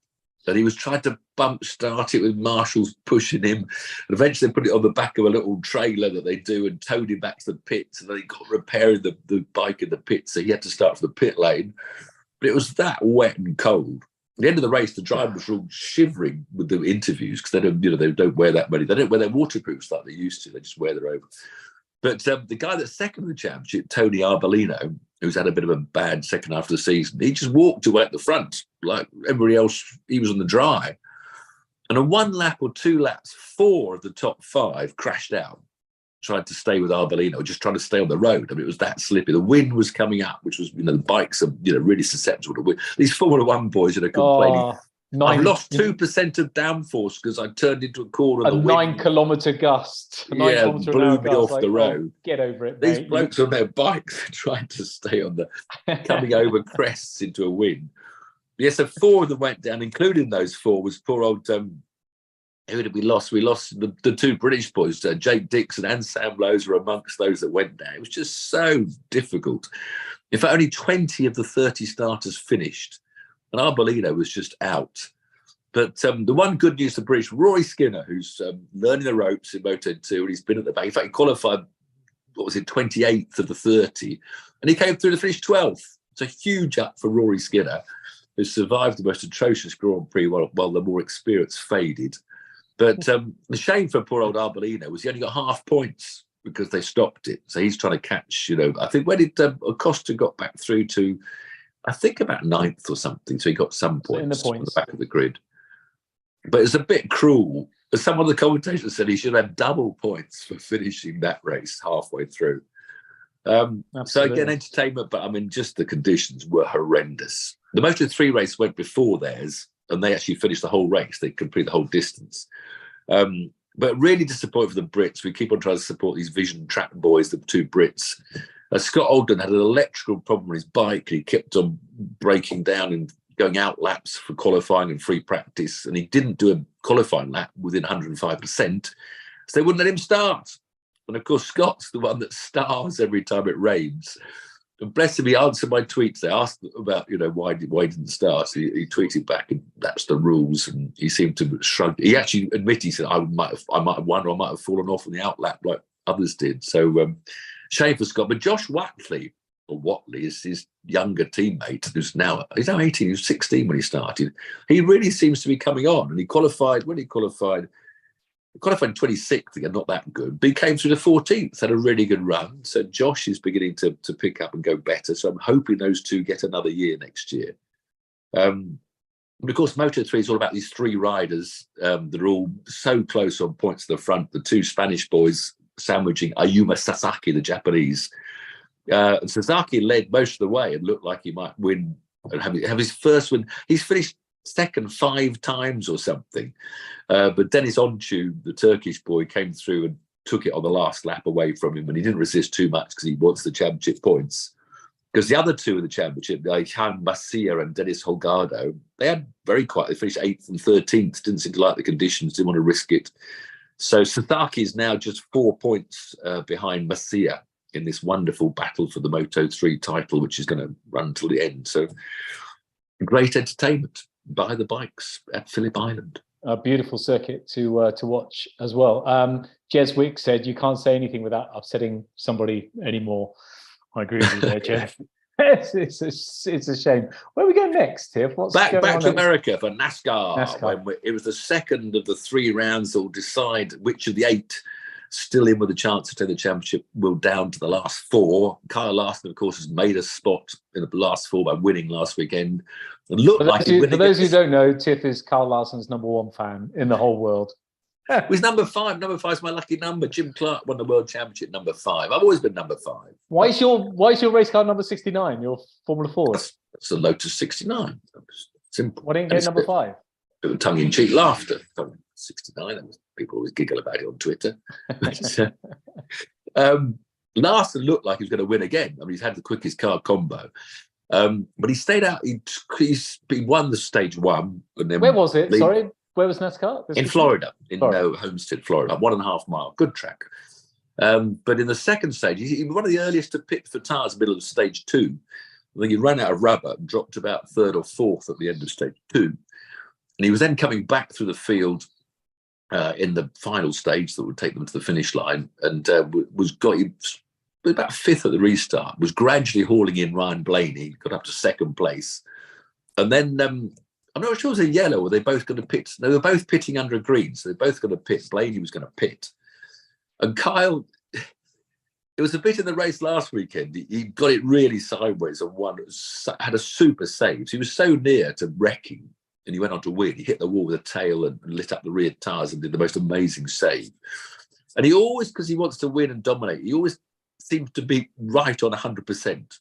And he was trying to bump start it with marshals pushing him. And eventually they put it on the back of a little trailer that they do and towed him back to the pits. And then he got repairing the bike in the pit. So he had to start from the pit lane. But it was that wet and cold. the end of the race, the drivers were all shivering with the interviews because they don't wear that many. They don't wear their waterproofs like they used to. They just wear their over. But the guy that's second in the championship, Tony Arbolino, who's had a bit of a bad second half of the season, he just walked away at the front like everybody else. He was on the dry. And on one lap or 2 laps, 4 of the top 5 crashed out, tried to stay with Arbolino, just trying to stay on the road. I mean, it was that slippy. The wind was coming up, which was, the bikes are, really susceptible to wind. These Formula One boys, complaining. I've lost 2% of downforce because I turned into a corner. A 9-kilometre gust. Blew me off the road. Get over it, These mate. blokes on their bikes trying to stay on the coming over crests into a wind. Yes, so 4 of them went down, including those 4 was poor old, who did we lost? We lost the 2 British boys, Jake Dixon and Sam Lowes were amongst those that went down. It was just so difficult. In fact, only 20 of the 30 starters finished, and Arbolino was just out. But the one good news for British, Rory Skinner, who's learning the ropes in Moto2, and he's been at the back. In fact, he qualified, 28th of the 30, and he came through to finish 12th. It's a huge up for Rory Skinner, who survived the most atrocious Grand Prix while the more experience faded. But the shame for poor old Arbolino was he only got half points because they stopped it. So he's trying to catch, I think when Acosta got back through to, I think about 9th or something. So he got some points on the back of the grid. But it's a bit cruel. As some of the commentators said, he should have double points for finishing that race halfway through. So again, entertainment, but just the conditions were horrendous. The Moto3 race went before theirs, and they actually finished the whole race. They completed the whole distance. But really disappointed for the Brits. We keep on trying to support these Vision Track boys, the 2 Brits. Scott Ogden had an electrical problem with his bike. He kept on breaking down and going out laps for qualifying and free practice. And he didn't do a qualifying lap within 105%. So they wouldn't let him start. And of course, Scott's the one that stars every time it rains. And bless him, he answered my tweets. They asked about, why didn't start. So he tweeted back, and that's the rules. And he seemed to shrug. He actually admitted, he said, I might have won, or I might have fallen off on the outlap like others did. So shame for Scott. But Josh Watley is his younger teammate, he's now 18. He was 16 when he started. He really seems to be coming on. And he qualified 26th again, not that good, but he came through the 14th, had a really good run. So Josh is beginning to pick up and go better. So I'm hoping those 2 get another year next year. And of course, Moto3 is all about these 3 riders that are all so close on points to the front. The 2 Spanish boys sandwiching Ayuma Sasaki, the Japanese. And Sasaki led most of the way and looked like he might win and have his first win. He's finished second 5 times or something. But Dennis Oncu, the Turkish boy, came through and took it on the last lap away from him, and he didn't resist too much because he wants the championship points. Because the other 2 in the championship, like Han Masia and Dennis Holgado, they had they finished 8th and 13th, didn't seem to like the conditions, didn't want to risk it. So Sasaki is now just 4 points behind Masia in this wonderful battle for the Moto3 title, which is going to run till the end. So great entertainment by the bikes at Phillip Island. A beautiful circuit to watch as well. Jez Wick said, you can't say anything without upsetting somebody anymore. I agree with you there, Jeff. It's a shame. Where are we going next, Tiff? Back to America for NASCAR. When it was the second of the 3 rounds that will decide which of the 8 still in with a chance to take the championship will down to the last 4. Kyle Larson, of course, has made a spot in the last 4 by winning last weekend. And looked for those who don't know, Tiff is Kyle Larson's #1 fan in the whole world. He's number 5. Number 5 is my lucky number. Jim Clark won the world championship number 5. I've always been number 5. Why is your race car number 69? Your Formula 4? That's the Lotus 69. Simple. Why didn't you get number 5? Bit of tongue-in-cheek laughter. 69. People always giggle about it on Twitter. Larson looked like he was going to win again. I mean, he's had the quickest car combo. But he stayed out. He won the stage 1. And then where was it? Sorry, where was NASCAR? In Florida, in Homestead, Florida, 1.5 mile. Good track. But in the second stage, he was one of the earliest to pit for tyres, middle of stage 2. I think he ran out of rubber and dropped about 3rd or 4th at the end of stage 2. And he was then coming back through the field in the final stage that would take them to the finish line, and was about 5th at the restart, was gradually hauling in Ryan Blaney, got up to 2nd place. And then I'm not sure it was a yellow or they both going to pit. They were both pitting under a green, so they're both going to pit. Blaney was going to pit. And Kyle, it was a bit in the race last weekend. He got it really sideways and won. Had a super save. So he was so near to wrecking, and he went on to win. He hit the wall with a tail and lit up the rear tyres and did the most amazing save. And he always, because he wants to win and dominate, he always seems to be right on 100%.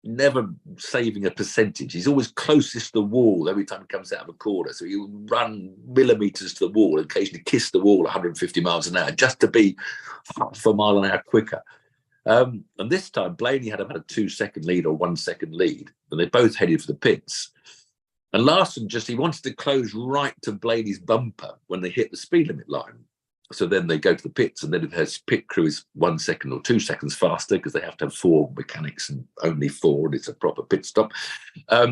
Never saving a percentage. He's always closest to the wall every time he comes out of a corner. So he'll run millimetres to the wall and occasionally kiss the wall 150 miles an hour just to be half a mile an hour quicker. And this time, Blaney had about a 2-second lead or 1 second lead, and they both headed for the pits. And Larson he wanted to close right to Blaney's bumper when they hit the speed limit line. So then they go to the pits, and then if his pit crew is 1 second or 2 seconds faster, because they have to have 4 mechanics and only 4, and it's a proper pit stop,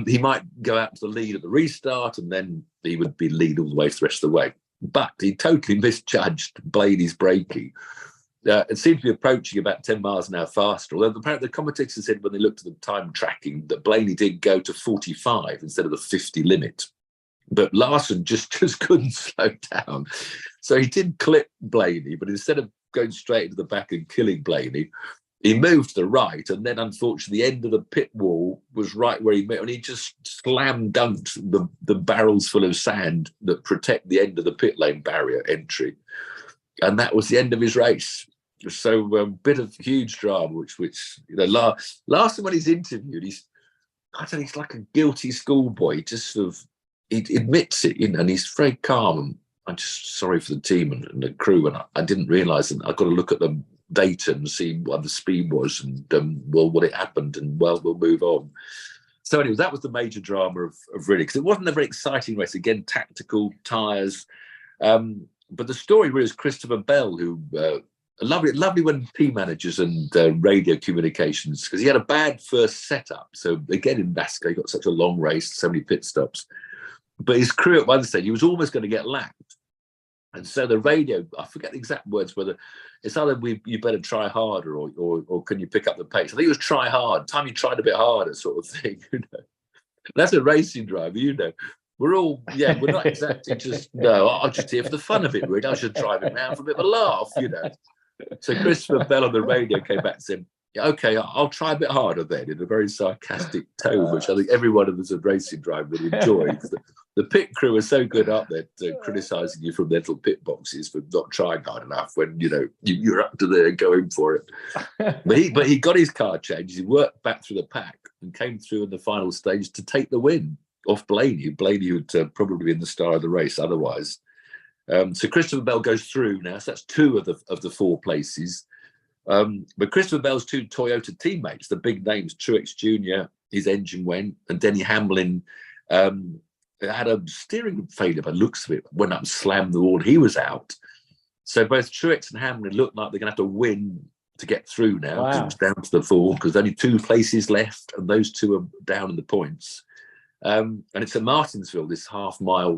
he might go out to the lead at the restart, and then he would be lead all the way the rest of the way. But he totally misjudged Blaney's braking. It seemed to be approaching about 10 miles an hour faster, although apparently the commentators said when they looked at the time tracking that Blaney did go to 45 instead of the 50 limit. But Larson just couldn't slow down. So he did clip Blaney, but instead of going straight into the back and killing Blaney, he moved to the right. And then, unfortunately, the end of the pit wall was right where he met, and he just slam dunked the barrels full of sand that protect the end of the pit lane barrier entry. And that was the end of his race. So a bit of huge drama, which Larson, when he's interviewed, he's like a guilty schoolboy. He just sort of, he admits it, and he's very calm. And I'm just sorry for the team and the crew, and I didn't realise, and I've got to look at the data and see what the speed was and what it happened, and we'll move on. So anyway, that was the major drama of really, because it wasn't a very exciting race. Again, tactical tyres, but the story really is Christopher Bell, who lovely when team managers and radio communications, because he had a bad first setup. So again, in NASCAR, he got such a long race, so many pit stops. But his crew at one stage, he was almost going to get lapped. And so the radio, I forget the exact words, whether it's either you better try harder or can you pick up the pace? I think it was try hard. Time you tried a bit harder, sort of thing. That's a racing driver, We're not exactly just, no, I'm just here for the fun of it, really. I should drive it around for a bit of a laugh, So Christopher Bell on the radio came back and said, yeah, okay, I'll try a bit harder then, in a very sarcastic tone, which I think everyone of us as a racing driver would enjoy. The pit crew are so good up there criticising you from their little pit boxes for not trying hard enough when, you're up to there going for it. But he got his car changed. He worked back through the pack and came through in the final stage to take the win off Blaney. Blaney would probably been the star of the race otherwise. So Christopher Bell goes through now. So that's 2 of the 4 places. But Christopher Bell's 2 Toyota teammates, the big names, Truex Jr., his engine went, and Denny Hamlin had a steering failure by the looks of it, went up and slammed the wall. He was out. So both Truex and Hamlin looked like they're going to have to win to get through now. Wow. It was down to the 4 because only 2 places left, and those 2 are down in the points. And it's at Martinsville, this half-mile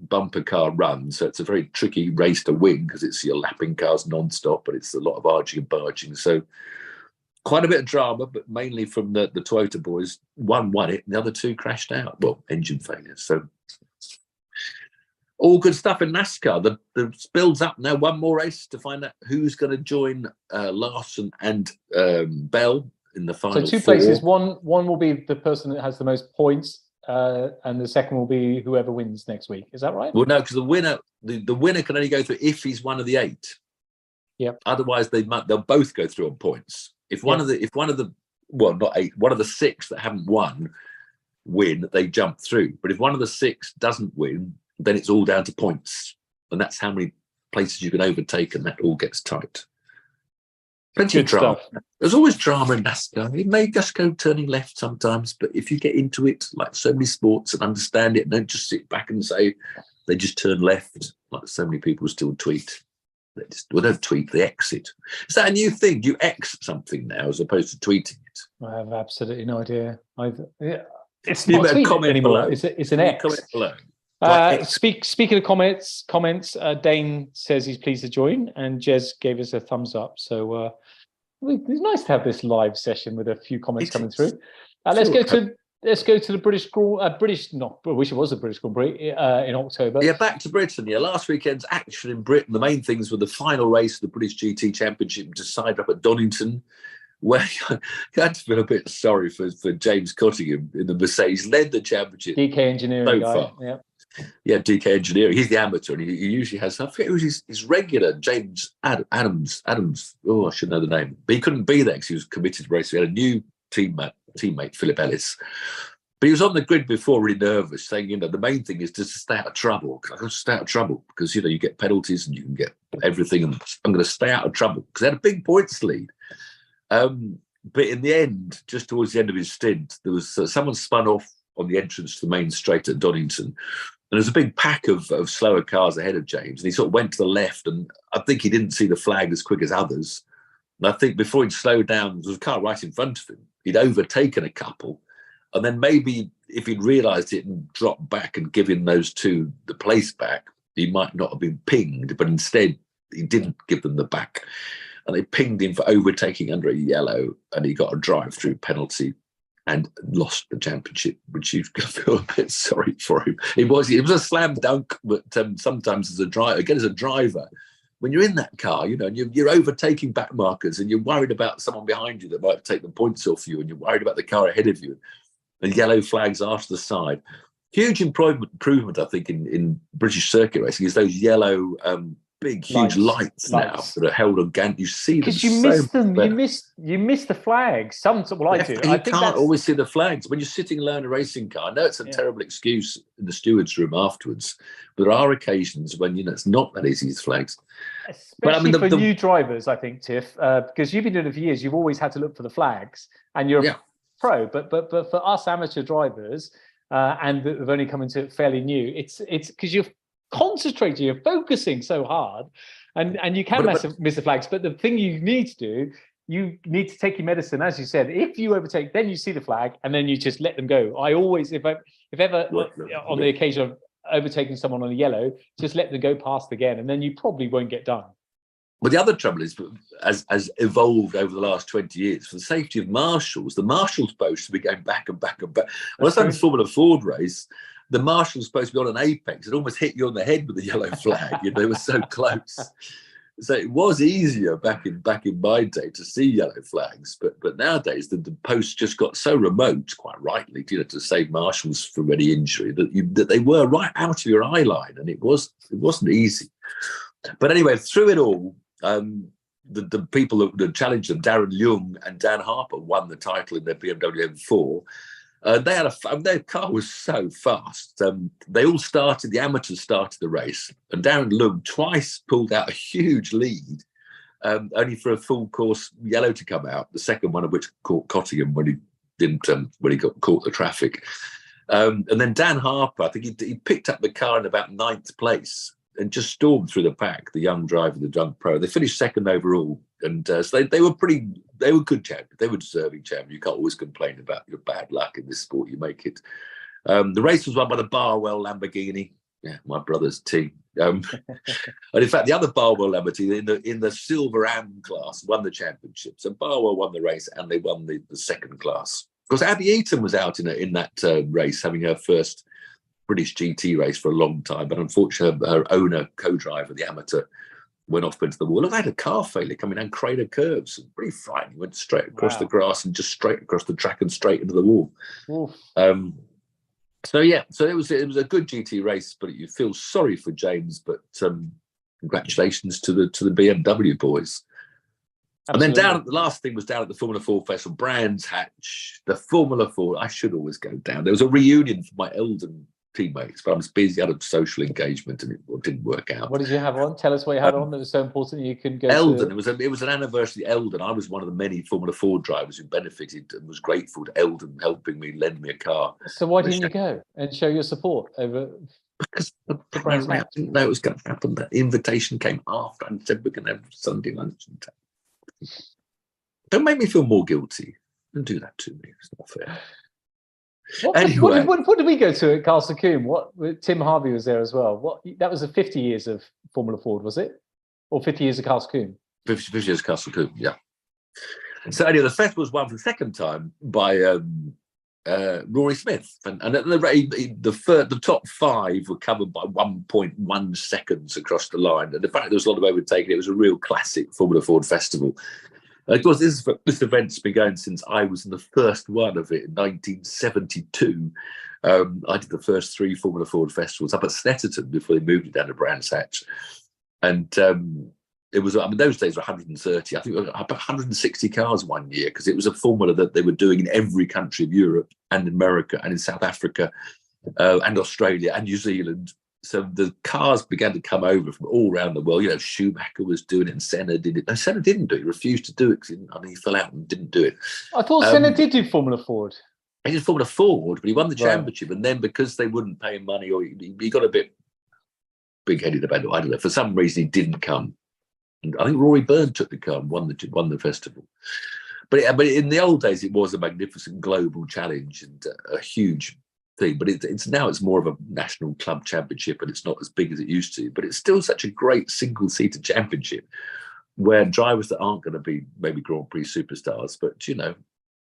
bumper car run. So it's a very tricky race to win because it's your lapping cars non-stop, but it's a lot of arging and barging. So quite a bit of drama, but mainly from the Toyota boys. One won it, and the other 2 crashed out. Well, engine failure. So all good stuff in NASCAR. The builds up now. One more race to find out who's going to join Larson and Bell in the final. So 2 places. One will be the person that has the most points, and the second will be whoever wins next week. Is that right? Well, no, because the winner can only go through if he's one of the 8. Yep. Otherwise, they'll both go through on points. If one of the not 8, one of the 6 that haven't won win, they jump through. But if one of the 6 doesn't win, then it's all down to points, and that's how many places you can overtake, and that all gets tight. Plenty of drama. Stuff. There's always drama in NASCAR. It may just go turning left sometimes, but if you get into it, like so many sports, and understand it, and don't just sit back and say they just turn left, like so many people still tweet. They don't tweet, they exit. Is that a new thing? Do you X something now as opposed to tweeting it? I have absolutely no idea either. Yeah. It's you not a tweet comment anymore. Below. It's an X. Comment below. Speaking of comments, Dane says he's pleased to join, and Jez gave us a thumbs up. So it's nice to have this live session with a few comments coming through. Let's let's go to the British not. I wish it was a British Grand Prix in October. Yeah, back to Britain. Yeah, last weekend's action in Britain. The main things were the final race of the British GT Championship decided up at Donington, where I had to feel a bit sorry for James Cottingham in the Mercedes. Led the championship. DK Engineering guy. Far. Yeah, DK Engineering. He's the amateur, and he usually has. I forget who's his regular. James Adams. Oh, I should know the name, but he couldn't be there because he was committed to racing. He had a new teammate Philip Ellis. But he was on the grid before, really nervous, saying, the main thing is just to stay out of trouble. I got to stay out of trouble because, you get penalties and you can get everything. And I'm going to stay out of trouble because they had a big points lead. But in the end, just towards the end of his stint, there was someone spun off on the entrance to the main straight at Donington. And there's a big pack of slower cars ahead of James. And he sort of went to the left. And I think he didn't see the flag as quick as others. And I think before he'd slowed down, there was a car right in front of him. He'd overtaken a couple. And then maybe if he'd realised it and dropped back and given those two the place back, he might not have been pinged. But instead, he didn't give them the back. And they pinged him for overtaking under a yellow. And he got a drive-through penalty and lost the championship, which you feel a bit sorry for him. It was a slam dunk, but sometimes as a driver, when you're in that car, and you're overtaking back markers and you're worried about someone behind you that might take the points off you and you're worried about the car ahead of you and yellow flags after the side. Huge improvement, I think, in British circuit racing is those yellow, big, huge lights now that are held on Gant. You see them because you miss them. You miss the flags. I do. I can't always see the flags when you're sitting alone in a racing car. I know it's a terrible excuse in the steward's room afterwards, but there are occasions when it's not that easy with flags. Especially for new drivers, I think, Tiff, because you've been doing it for years. You've always had to look for the flags, and you're a pro. But for us amateur drivers, and that have only come into it fairly new, it's because you're concentrating, you're focusing so hard, and you can miss the flags. But the thing you need to do, you need to take your medicine, as you said. If you overtake, then you see the flag, and then you just let them go. I always, if ever on the occasion of overtaking someone on a yellow, just let them go past again, and then you probably won't get done. But the other trouble is, as evolved over the last 20 years, for the safety of marshals, the marshal's supposed to be going back and back and back. When I started Formula Ford race, the marshal's supposed to be on an apex. It almost hit you on the head with the yellow flag. They were so close. So it was easier back in my day to see yellow flags. But nowadays, the posts just got so remote, quite rightly, to save marshals from any injury, that they were right out of your eye line, and it wasn't easy. But anyway, through it all, the people that challenged them, Darren Young and Dan Harper, won the title in their BMW M4. Their car was so fast. They all started, the amateurs started the race, and Darren Young twice pulled out a huge lead, only for a full course yellow to come out. The second one of which caught Cottingham when he got caught the traffic. And then Dan Harper, I think he picked up the car in about 9th place and just stormed through the pack, the young driver, the young pro. They finished second overall. And so they were good champions. They were deserving champions. You can't always complain about your bad luck in this sport. You make it. The race was won by the Barwell Lamborghini. Yeah, my brother's team. And in fact, the other Barwell Lamborghini in the Silver Am class won the championship. So Barwell won the race and they won the second class. Of course, Abby Eaton was out in that race, having her first British GT race for a long time, but unfortunately her owner, co-driver, the amateur, went off into the wall. I had a car failure coming down Crater curves. Pretty frightening. Went straight across the grass and just straight across the track and straight into the wall. So it was a good GT race, but you feel sorry for James. But congratulations to the BMW boys. Absolutely. And then the last thing was down at the Formula 4 Festival, Brands Hatch, the Formula 4. I should always go down. There was a reunion for my Eldon teammates, but I was busy out of social engagement and it didn't work out. What did you have on? Tell us what you had on that was so important you couldn't go Eldon. It was an anniversary of Eldon. I was one of the many Formula 4 drivers who benefited and was grateful to Eldon helping me, lend me a car. So why didn't you go and show your support over? Because the program didn't know it was going to happen. The invitation came after and said we're going to have Sunday lunch. Don't make me feel more guilty. Don't do that to me. It's not fair. What did we go to at Castle Combe? Tim Harvey was there as well. That was the 50 years of Formula Ford, was it? Or 50 years of Castle Combe? 50 years of Castle Combe, yeah. So anyway, the festival was won for the second time by Rory Smith, and at the top 5 were covered by 1.1 seconds across the line. And the fact there was a lot of overtaking, it was a real classic Formula Ford festival. And of course, this event's been going since I was in the first one of it in 1972. I did the first 3 Formula Ford festivals up at Snetterton before they moved it down to Brands Hatch. And it was, I mean, those days were 130, I think about 160 cars one year, because it was a formula that they were doing in every country of Europe and America and in South Africa and Australia and New Zealand. So the cars began to come over from all around the world. You know, Schumacher was doing it and Senna did it. No, Senna didn't do it. He refused to do it because he fell out and didn't do it. I thought Senna did do Formula Ford. He did Formula Ford, but he won the championship. And then because they wouldn't pay him money, or he got a bit big-headed about it, I don't know. For some reason, he didn't come. And I think Rory Byrne took the car and won the festival. But in the old days, it was a magnificent global challenge and a huge thing. But it's now it's more of a national club championship, and it's not as big as it used to. But it's still such a great single-seater championship where drivers that aren't going to be maybe Grand Prix superstars, but you know,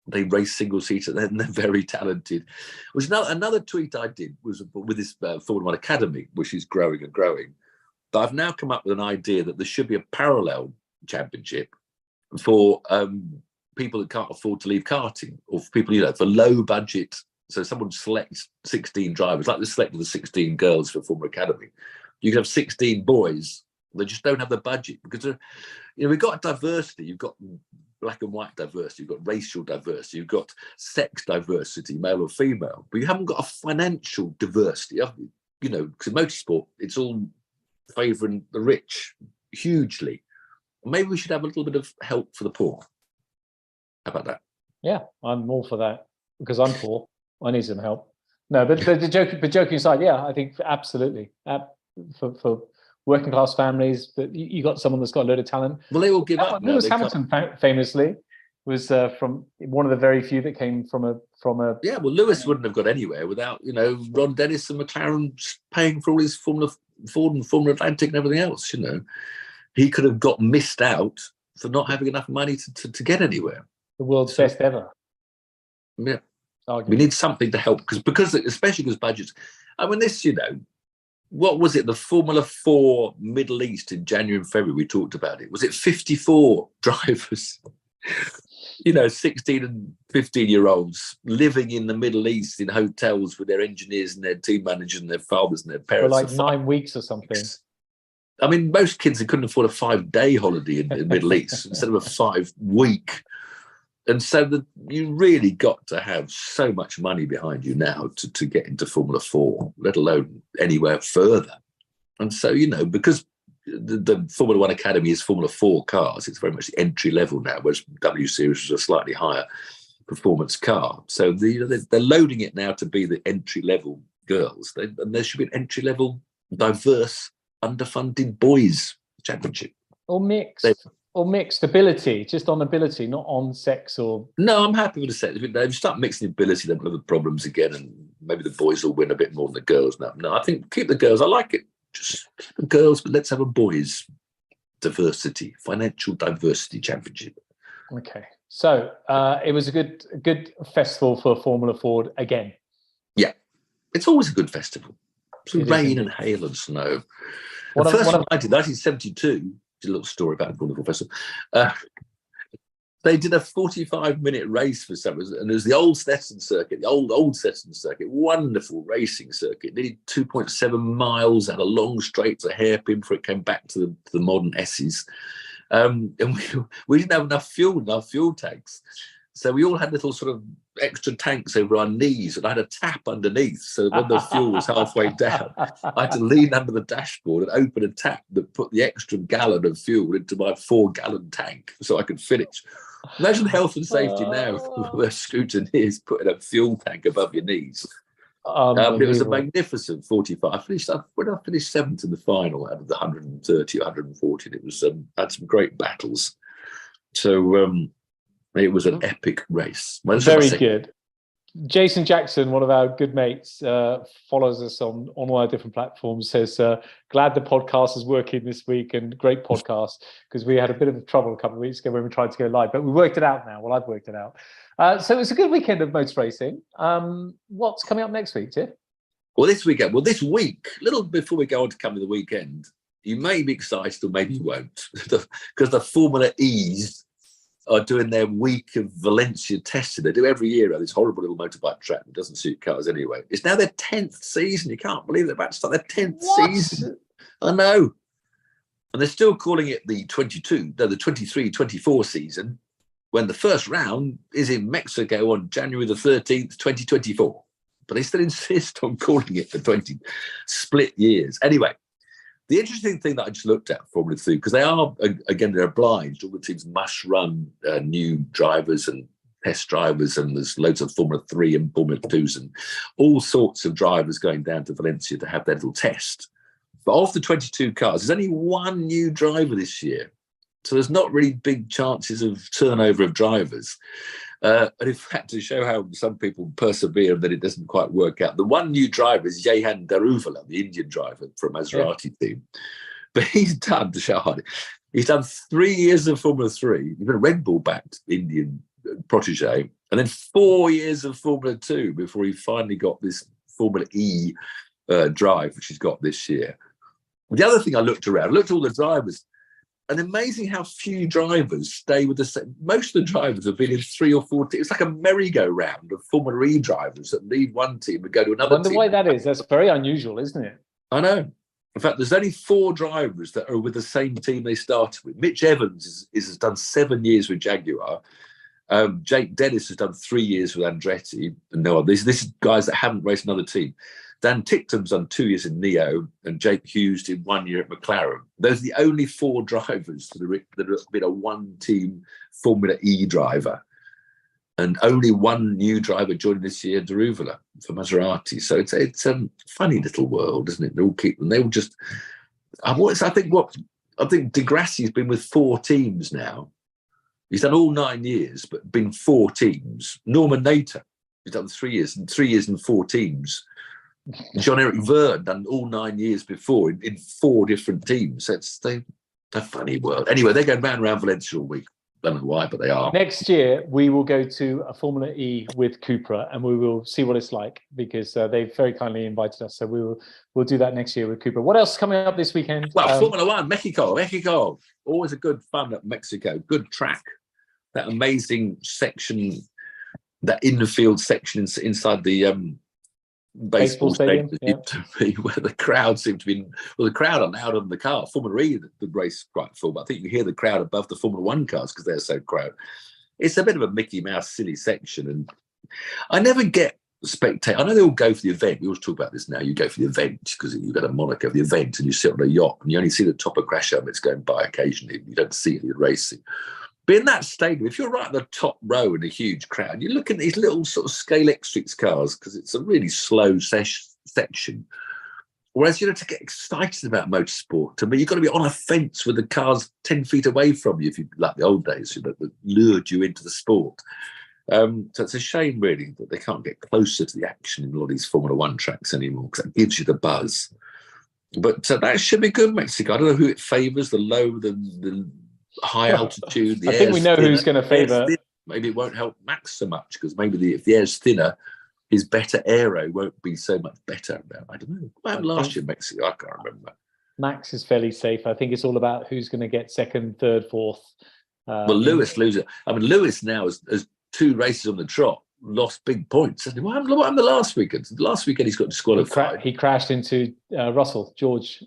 they race single-seater and they're very talented. Which another tweet I did was with this Formula One Academy, which is growing and growing. But I've now come up with an idea that there should be a parallel championship for people that can't afford to leave karting, or for people, you know, for low budget. So someone selects 16 drivers, like they selected the 16 girls for Formula Academy. You can have 16 boys. They just don't have the budget because, you know, we've got diversity. You've got black and white diversity. You've got racial diversity. You've got sex diversity, male or female. But you haven't got a financial diversity, have you? You know, because in motorsport, it's all favouring the rich hugely. Maybe we should have a little bit of help for the poor. How about that? Yeah, I'm all for that because I'm poor. I need some help. No, but joking aside, yeah, I think absolutely for working class families, that you got someone that's got a load of talent. Well, they all give up. Lewis Hamilton famously was from one of the very few that came from a. Yeah, well, Lewis wouldn't have got anywhere without, you know, Ron Dennis and McLaren paying for all his Formula Ford and Formula Atlantic and everything else. You know, he could have got missed out for not having enough money to get anywhere. The world's best ever. Yeah, we need something to help because especially because budgets. I mean, this, you know, what was it? The Formula 4 Middle East in January and February, we talked about it. Was it 54 drivers? You know, 16 and 15-year-olds living in the Middle East in hotels with their engineers and their team managers and their fathers and their parents. For like 9 weeks or something. I mean, most kids, they couldn't afford a 5-day holiday in the Middle East instead of a 5-week. And so you really got to have so much money behind you now to get into Formula 4, let alone anywhere further. And so, you know, because the Formula One Academy is Formula 4 cars, it's very much the entry level now, whereas W Series was a slightly higher performance car. So they're loading it now to be the entry level girls. And there should be an entry level, diverse, underfunded boys championship. Or mixed. Or mixed ability, just on ability, not on sex or... No, I'm happy with the sex. If you start mixing ability, then we'll have the problems again, and maybe the boys will win a bit more than the girls. No, I think keep the girls. I like it. Just keep the girls, but let's have a boys diversity, financial diversity championship. Okay. So it was a good festival for Formula Ford again. Yeah. It's always a good festival. It's rain and hail and snow. The first one I did, 1972, a little story about the wonderful festival. They did a 45-minute race for some reason, and it was the old Stetson circuit, the old Stetson circuit, wonderful racing circuit. They did 2.7 miles, had a long straight to hairpin before it came back to the modern S's. And we didn't have enough fuel in our fuel tanks. So we all had little sort of extra tanks over our knees, and I had a tap underneath. So when the fuel was halfway down, I had to lean under the dashboard and open a tap that put the extra gallon of fuel into my 4-gallon tank so I could finish. Imagine health and safety now where scrutineers putting a fuel tank above your knees. It was a magnificent 45. I finished 7th in the final out of the 130 or 140. It was had some great battles. So it was an epic race. Very good. Jason Jackson, one of our good mates, follows us on all our different platforms, says, glad the podcast is working this week and great podcast, because we had a bit of trouble a couple of weeks ago when we tried to go live, but we worked it out now. Well, I've worked it out. So it's a good weekend of motor racing. What's coming up next week, Tiff? Well, this week, a little before we go on to come to the weekend, you may be excited or maybe you won't, because the Formula E's are doing their week of Valencia testing. They do every year at this horrible little motorbike track that doesn't suit cars anyway. It's now their 10th season. You can't believe they're about to start their 10th season. I know. And they're still calling it the 23-24 season, when the first round is in Mexico on January the 13th, 2024. But they still insist on calling it the 20 split years. Anyway, the interesting thing that I just looked at Formula 3, because they are, again, they're obliged. All the teams must run new drivers and test drivers, and there's loads of Formula 3 and Formula 2s and all sorts of drivers going down to Valencia to have their little test. But of the 22 cars, there's only one new driver this year. So there's not really big chances of turnover of drivers. And in fact, to show how some people persevere and that it doesn't quite work out, the one new driver is Jehan Daruvala, the Indian driver from Maserati team. But he's done, to show hard, he's done 3 years of Formula 3, even a Red Bull-backed Indian protege, and then 4 years of Formula 2 before he finally got this Formula E drive, which he's got this year. The other thing I looked at all the drivers, and amazing how few drivers stay with the same. Most of the drivers have been in 3 or 4 teams. It's like a merry-go-round of Formula E drivers that leave one team and go to another team. I wonder why that is. That's very unusual, isn't it? I know. In fact, there's only 4 drivers that are with the same team they started with. Mitch Evans has done 7 years with Jaguar. Jake Dennis has done 3 years with Andretti. And no, this is guys that haven't raced another team. Dan Ticktum's done 2 years in Neo, and Jake Hughes did 1 year at McLaren. Those are the only 4 drivers that have been a one-team Formula E driver. And only one new driver joined this year, Daruvala, for Maserati. So it's a funny little world, isn't it? I think De Grassi's been with 4 teams now. He's done all 9 years, but been 4 teams. Norman Nater, he's done 3 years and 4 teams. Jean-Eric Verne done all 9 years before in 4 different teams. It's a funny world. Anyway, they're going round and round Valencia all week. Don't know why, but they are. Next year, we will go to a Formula E with Cupra, and we will see what it's like, because they've very kindly invited us. So we'll do that next year with Cupra. What else is coming up this weekend? Well, Formula 1, Mexico. Always a good fun at Mexico. Good track. That amazing section, that infield section inside the baseball stadium, where the crowd seemed to be, the crowd are louder than the car. Formula E, the race quite full, but I think you hear the crowd above the Formula 1 cars because they're so crowded. It's a bit of a Mickey Mouse silly section, and I never get spectator. I know they all go for the event. We always talk about this now. You go for the event because you've got a Monaco of the event, and you sit on a yacht, and you only see the top of crash helmets going by occasionally. You don't see any racing. But in that stadium, if you're right at the top row in a huge crowd, you look at these little sort of scale X-Trix cars because it's a really slow section. Whereas, to get excited about motorsport, to me, you've got to be on a fence with the cars 10 feet away from you, if you like the old days, that lured you into the sport. So it's a shame, really, that they can't get closer to the action in a lot of these Formula 1 tracks anymore, because that gives you the buzz. But that should be good, Mexico. I don't know who it favours, the low, the high altitude. I think we know who's going to favour. Maybe it won't help Max so much, because maybe if the air's thinner, his better aero won't be so much better. I don't know. What happened last year in Mexico? I can't remember. Max is fairly safe. I think it's all about who's going to get second, third, fourth. Well, Lewis loses. I mean, Lewis now has 2 races on the trot, lost big points. What happened the last weekend? Last weekend he's got disqualified. He crashed into George.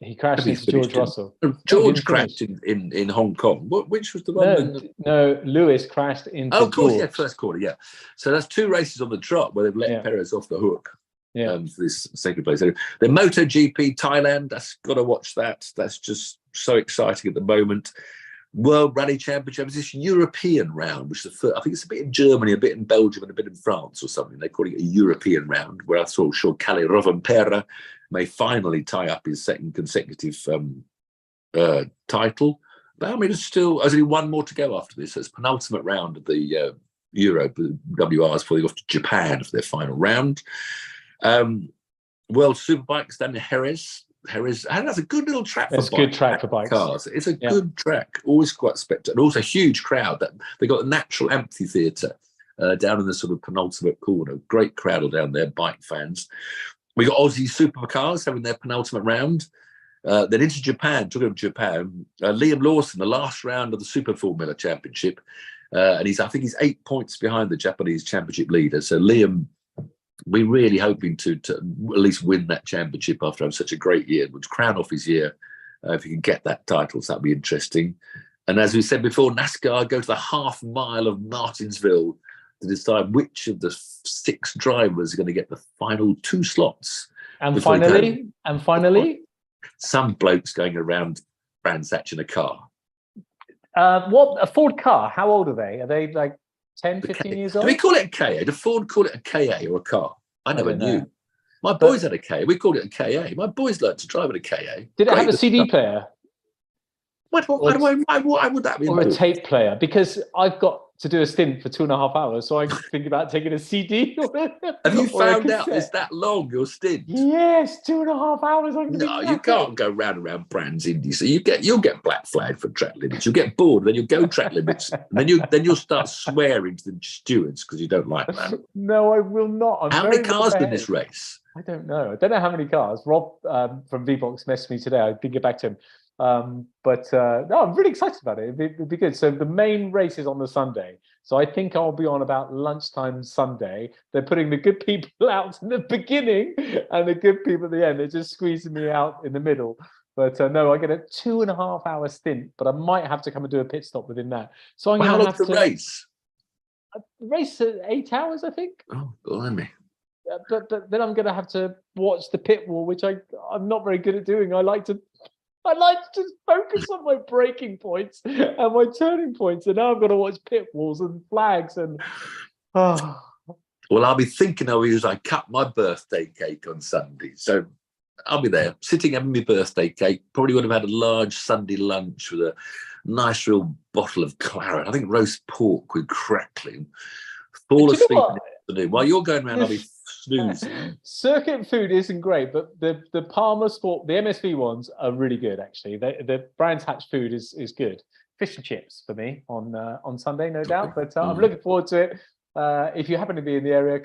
He crashed into George Russell. George crashed in Hong Kong. Which was the one? No, Lewis crashed into of course, George. Yeah, first quarter, yeah. So that's 2 races on the trot where they've let Perez off the hook for this second place. The MotoGP Thailand, that's got to watch that. That's just so exciting at the moment. World Rally Championship is this European round, which is I think it's a bit in Germany, a bit in Belgium, and a bit in France or something. They're calling it a European round, where I saw Kalle Rovanperä may finally tie up his second consecutive title. But I mean, there's only one more to go after this. So it's penultimate round of the Europe, WRs, before they go off to Japan for their final round. World Superbikes down in Jerez. And that's a good little track for It's bikes. a good track for bikes. Cars. It's a good track, always quite spectacular. And also a huge crowd. That they got a natural amphitheatre down in the sort of penultimate corner. Great crowd down there, bike fans. We got Aussie Supercars having their penultimate round. Then into Japan, talking of Japan, Liam Lawson, the last round of the Super Formula Championship. And I think he's 8 points behind the Japanese championship leader. So Liam, we're really hoping to at least win that championship after having such a great year, which crown off his year if he can get that title. So that'd be interesting. And as we said before, NASCAR go to the half mile of Martinsville to decide which of the 6 drivers are going to get the final 2 slots. And finally, some blokes going around Brands Hatch in a car. What a Ford car? How old are they? Are they like 10, 15 years old? Do we call it a KA? Do Ford call it a KA or a car? I never knew. Know. My boys had a KA. We called it a KA. My boys learned to drive in a KA. Did it have a CD player? Why would that be? Or a tape player? Because I've got to do a stint for 2.5 hours, so I think about taking a CD. Have you found out it's that long, your stint? Yes, 2.5 hours. No, you can't go round and round Brands Indy. So you'll get black flagged for track limits. You'll get bored, then you'll go track limits, and then you'll start swearing to the stewards because you don't like that. No, I will not. How many cars in this race? I don't know. I don't know how many cars. Rob from VBox messaged me today. I did get back to him. No, I'm really excited about it. It'd be good. So the main race is on the Sunday. So I think I'll be on about lunchtime Sunday. They're putting the good people out in the beginning and the good people at the end. They're just squeezing me out in the middle. But no, I get a 2.5 hour stint, but I might have to come and do a pit stop within that. So I'm going to have to race. Race at 8 hours, I think. Oh, blimey. But then I'm going to have to watch the pit wall, which I'm not very good at doing. I like to just focus on my braking points and my turning points, and now I've got to watch pit walls and flags and. Oh. Well, I'll be thinking of you as I cut my birthday cake on Sunday, so I'll be there, sitting having my birthday cake. Probably would have had a large Sunday lunch with a nice real bottle of claret. I think roast pork with crackling. Fall asleep in the afternoon while you're going around. I'll be snoozing. Circuit food isn't great, but the Palmer Sport, the MSV ones are really good actually. The Brands Hatch food is good. Fish and chips for me on Sunday, no doubt. But I'm looking forward to it. If you happen to be in the area,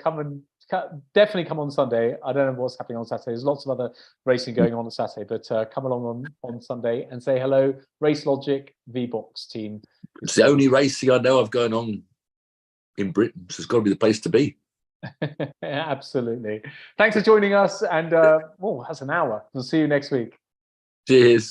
definitely come on Sunday. I don't know what's happening on Saturday. There's lots of other racing going on Saturday, but come along on Sunday and say hello. Race Logic VBox team. It's the only racing I know of going on in Britain, so it's got to be the place to be. Absolutely. Thanks for joining us, and that's an hour. We'll see you next week. Cheers.